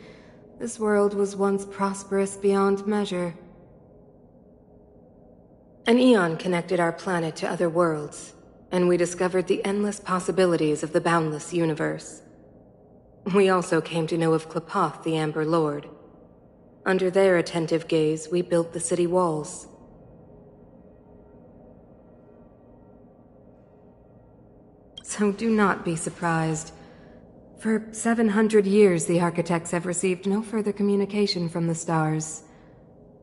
this world was once prosperous beyond measure. An eon connected our planet to other worlds, and we discovered the endless possibilities of the boundless universe. We also came to know of Klapoth, the Amber Lord. Under their attentive gaze, we built the city walls. So do not be surprised. For 700 years, the architects have received no further communication from the stars.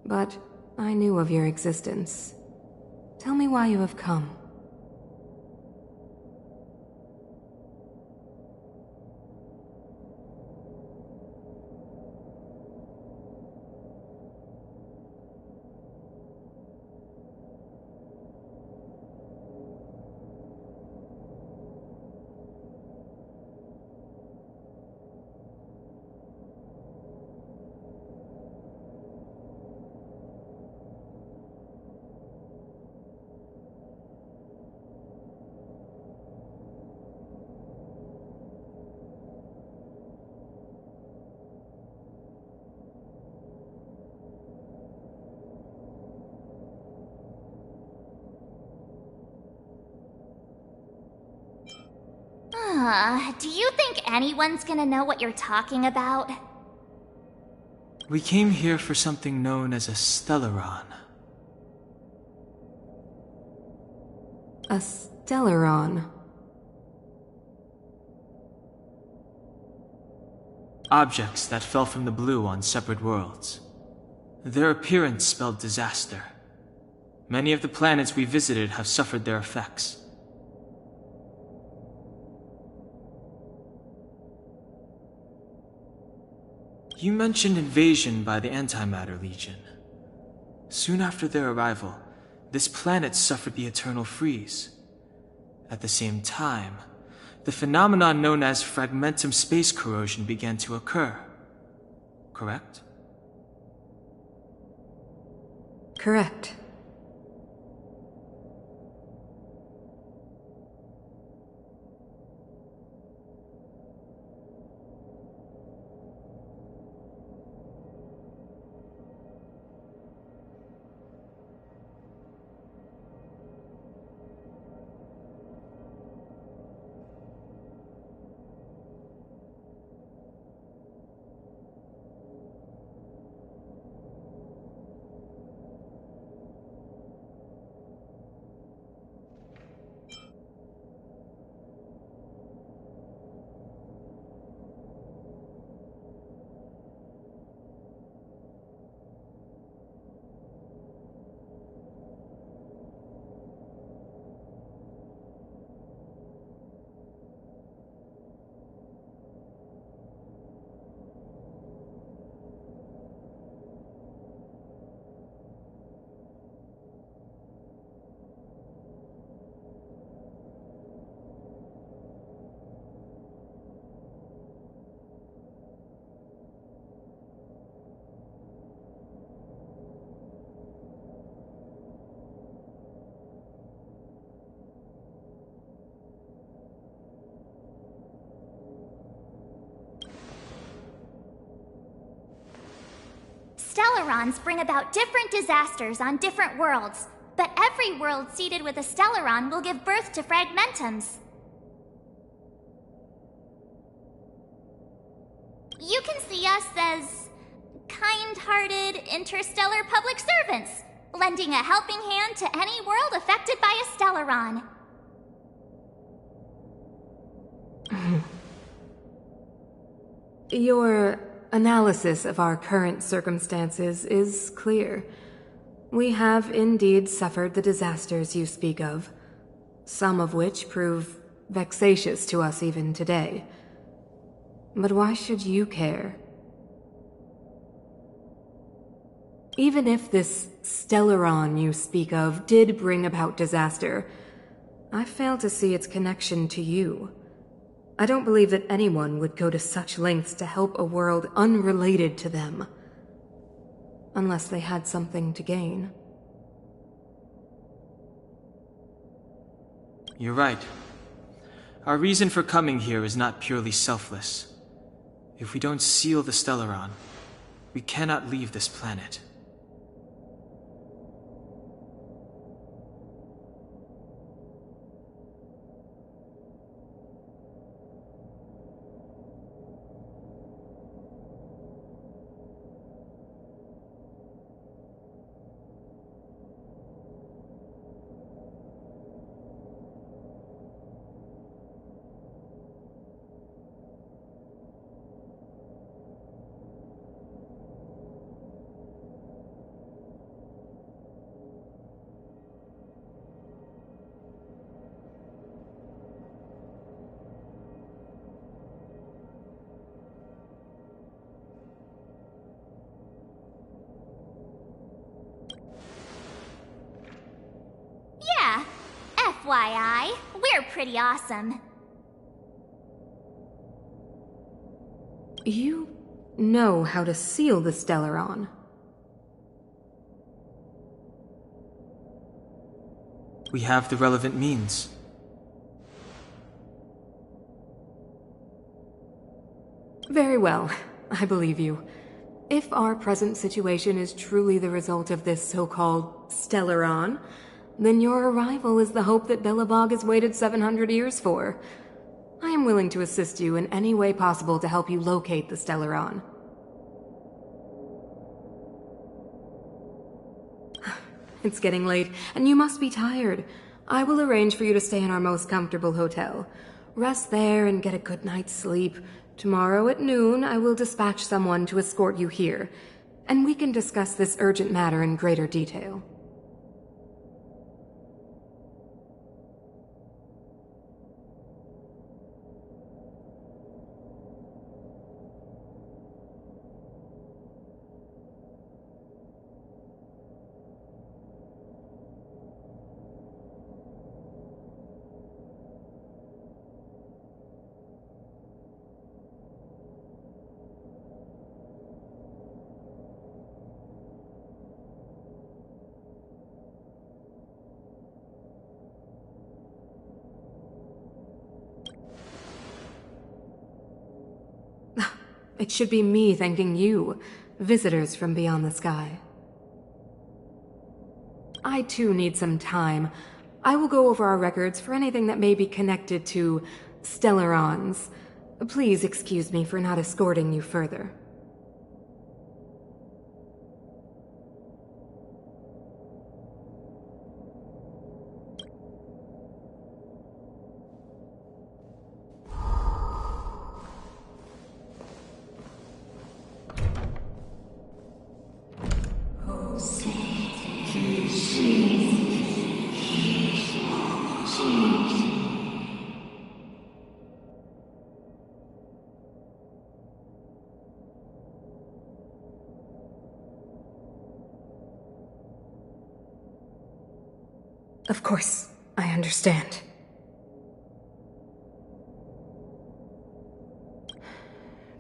But I knew of your existence. Tell me why you have come. Do you think anyone's gonna know what you're talking about? We came here for something known as a Stellaron. A Stellaron. Objects that fell from the blue on separate worlds. Their appearance spelled disaster. Many of the planets we visited have suffered their effects. You mentioned invasion by the Antimatter Legion. Soon after their arrival, this planet suffered the eternal freeze. At the same time, the phenomenon known as fragmentum space corrosion began to occur. Correct? Correct. Stellarons bring about different disasters on different worlds, but every world seeded with a Stellaron will give birth to fragmentums. You can see us as kind-hearted interstellar public servants, lending a helping hand to any world affected by a Stellaron. Your analysis of our current circumstances is clear. We have indeed suffered the disasters you speak of, some of which prove vexatious to us even today. But why should you care? Even if this Stellaron you speak of did bring about disaster, I fail to see its connection to you. I don't believe that anyone would go to such lengths to help a world unrelated to them. Unless they had something to gain. You're right. Our reason for coming here is not purely selfless. If we don't seal the Stellaron, we cannot leave this planet. Yeah, FYI, we're pretty awesome. You know how to seal the Stellaron. We have the relevant means. Very well, I believe you. If our present situation is truly the result of this so-called Stellaron, then your arrival is the hope that Belobog has waited 700 years for. I am willing to assist you in any way possible to help you locate the Stellaron. It's getting late, and you must be tired. I will arrange for you to stay in our most comfortable hotel. Rest there and get a good night's sleep. Tomorrow at noon, I will dispatch someone to escort you here, and we can discuss this urgent matter in greater detail. It should be me thanking you, visitors from beyond the sky. I too need some time. I will go over our records for anything that may be connected to Stellarons. Please excuse me for not escorting you further. Of course, I understand.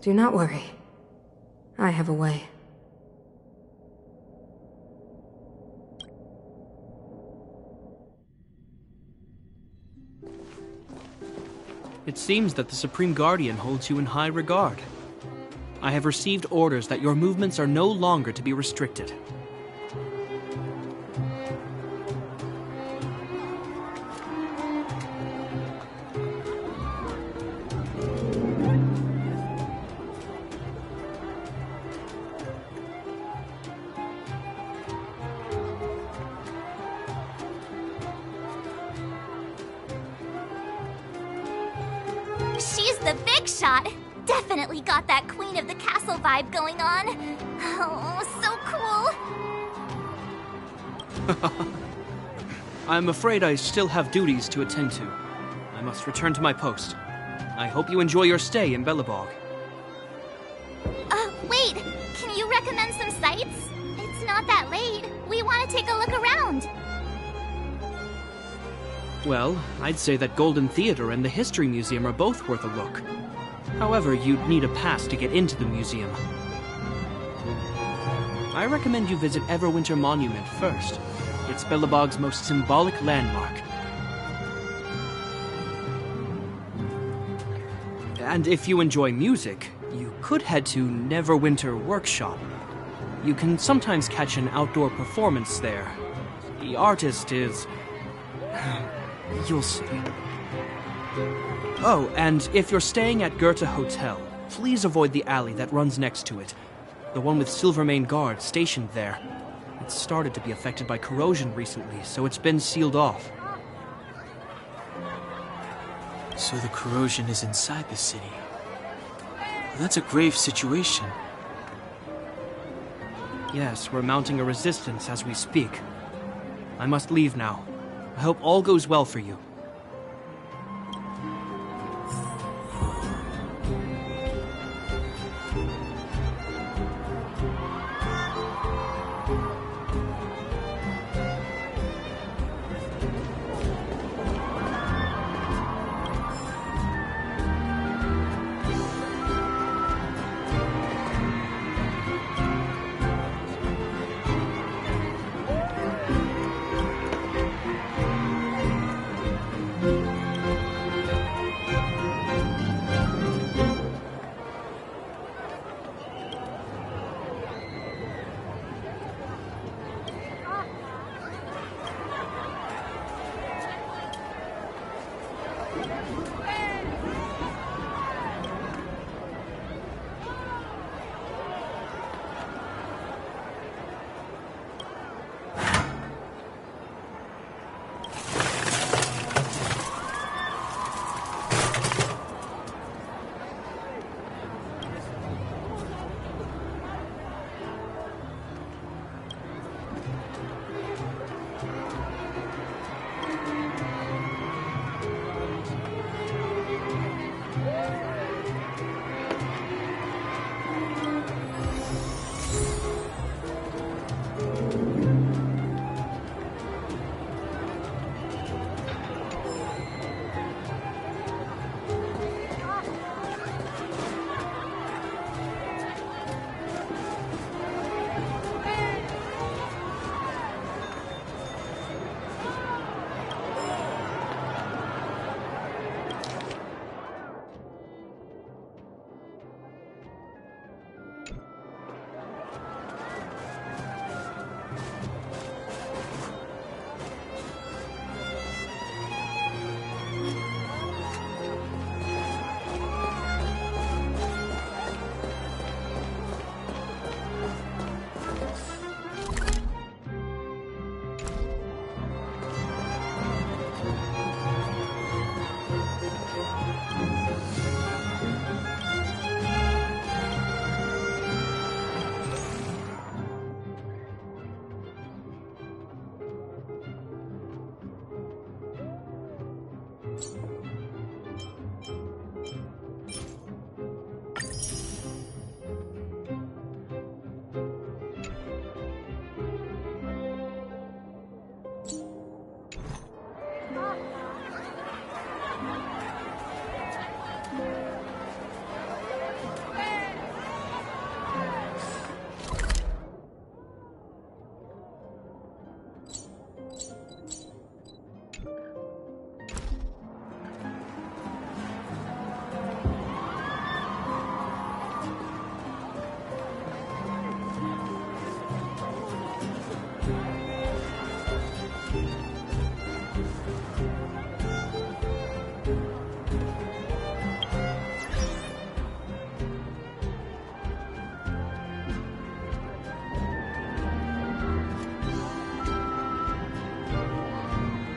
Do not worry. I have a way. It seems that the Supreme Guardian holds you in high regard. I have received orders that your movements are no longer to be restricted. She's the big shot! Definitely got that Queen of the Castle vibe going on. Oh, so cool! I'm afraid I still have duties to attend to. I must return to my post. I hope you enjoy your stay in Belobog. Wait! Can you recommend some sites? It's not that late. We want to take a look around. Well, I'd say that Golden Theater and the History Museum are both worth a look. However, you'd need a pass to get into the museum. I recommend you visit Everwinter Monument first. It's Belobog's most symbolic landmark. And if you enjoy music, you could head to Neverwinter Workshop. You can sometimes catch an outdoor performance there. The artist is... you'll see. Oh, and if you're staying at Goethe Hotel, please avoid the alley that runs next to it. The one with Silvermane guards stationed there. It's started to be affected by corrosion recently, so it's been sealed off. So the corrosion is inside the city. Well, that's a grave situation. Yes, we're mounting a resistance as we speak. I must leave now. I hope all goes well for you.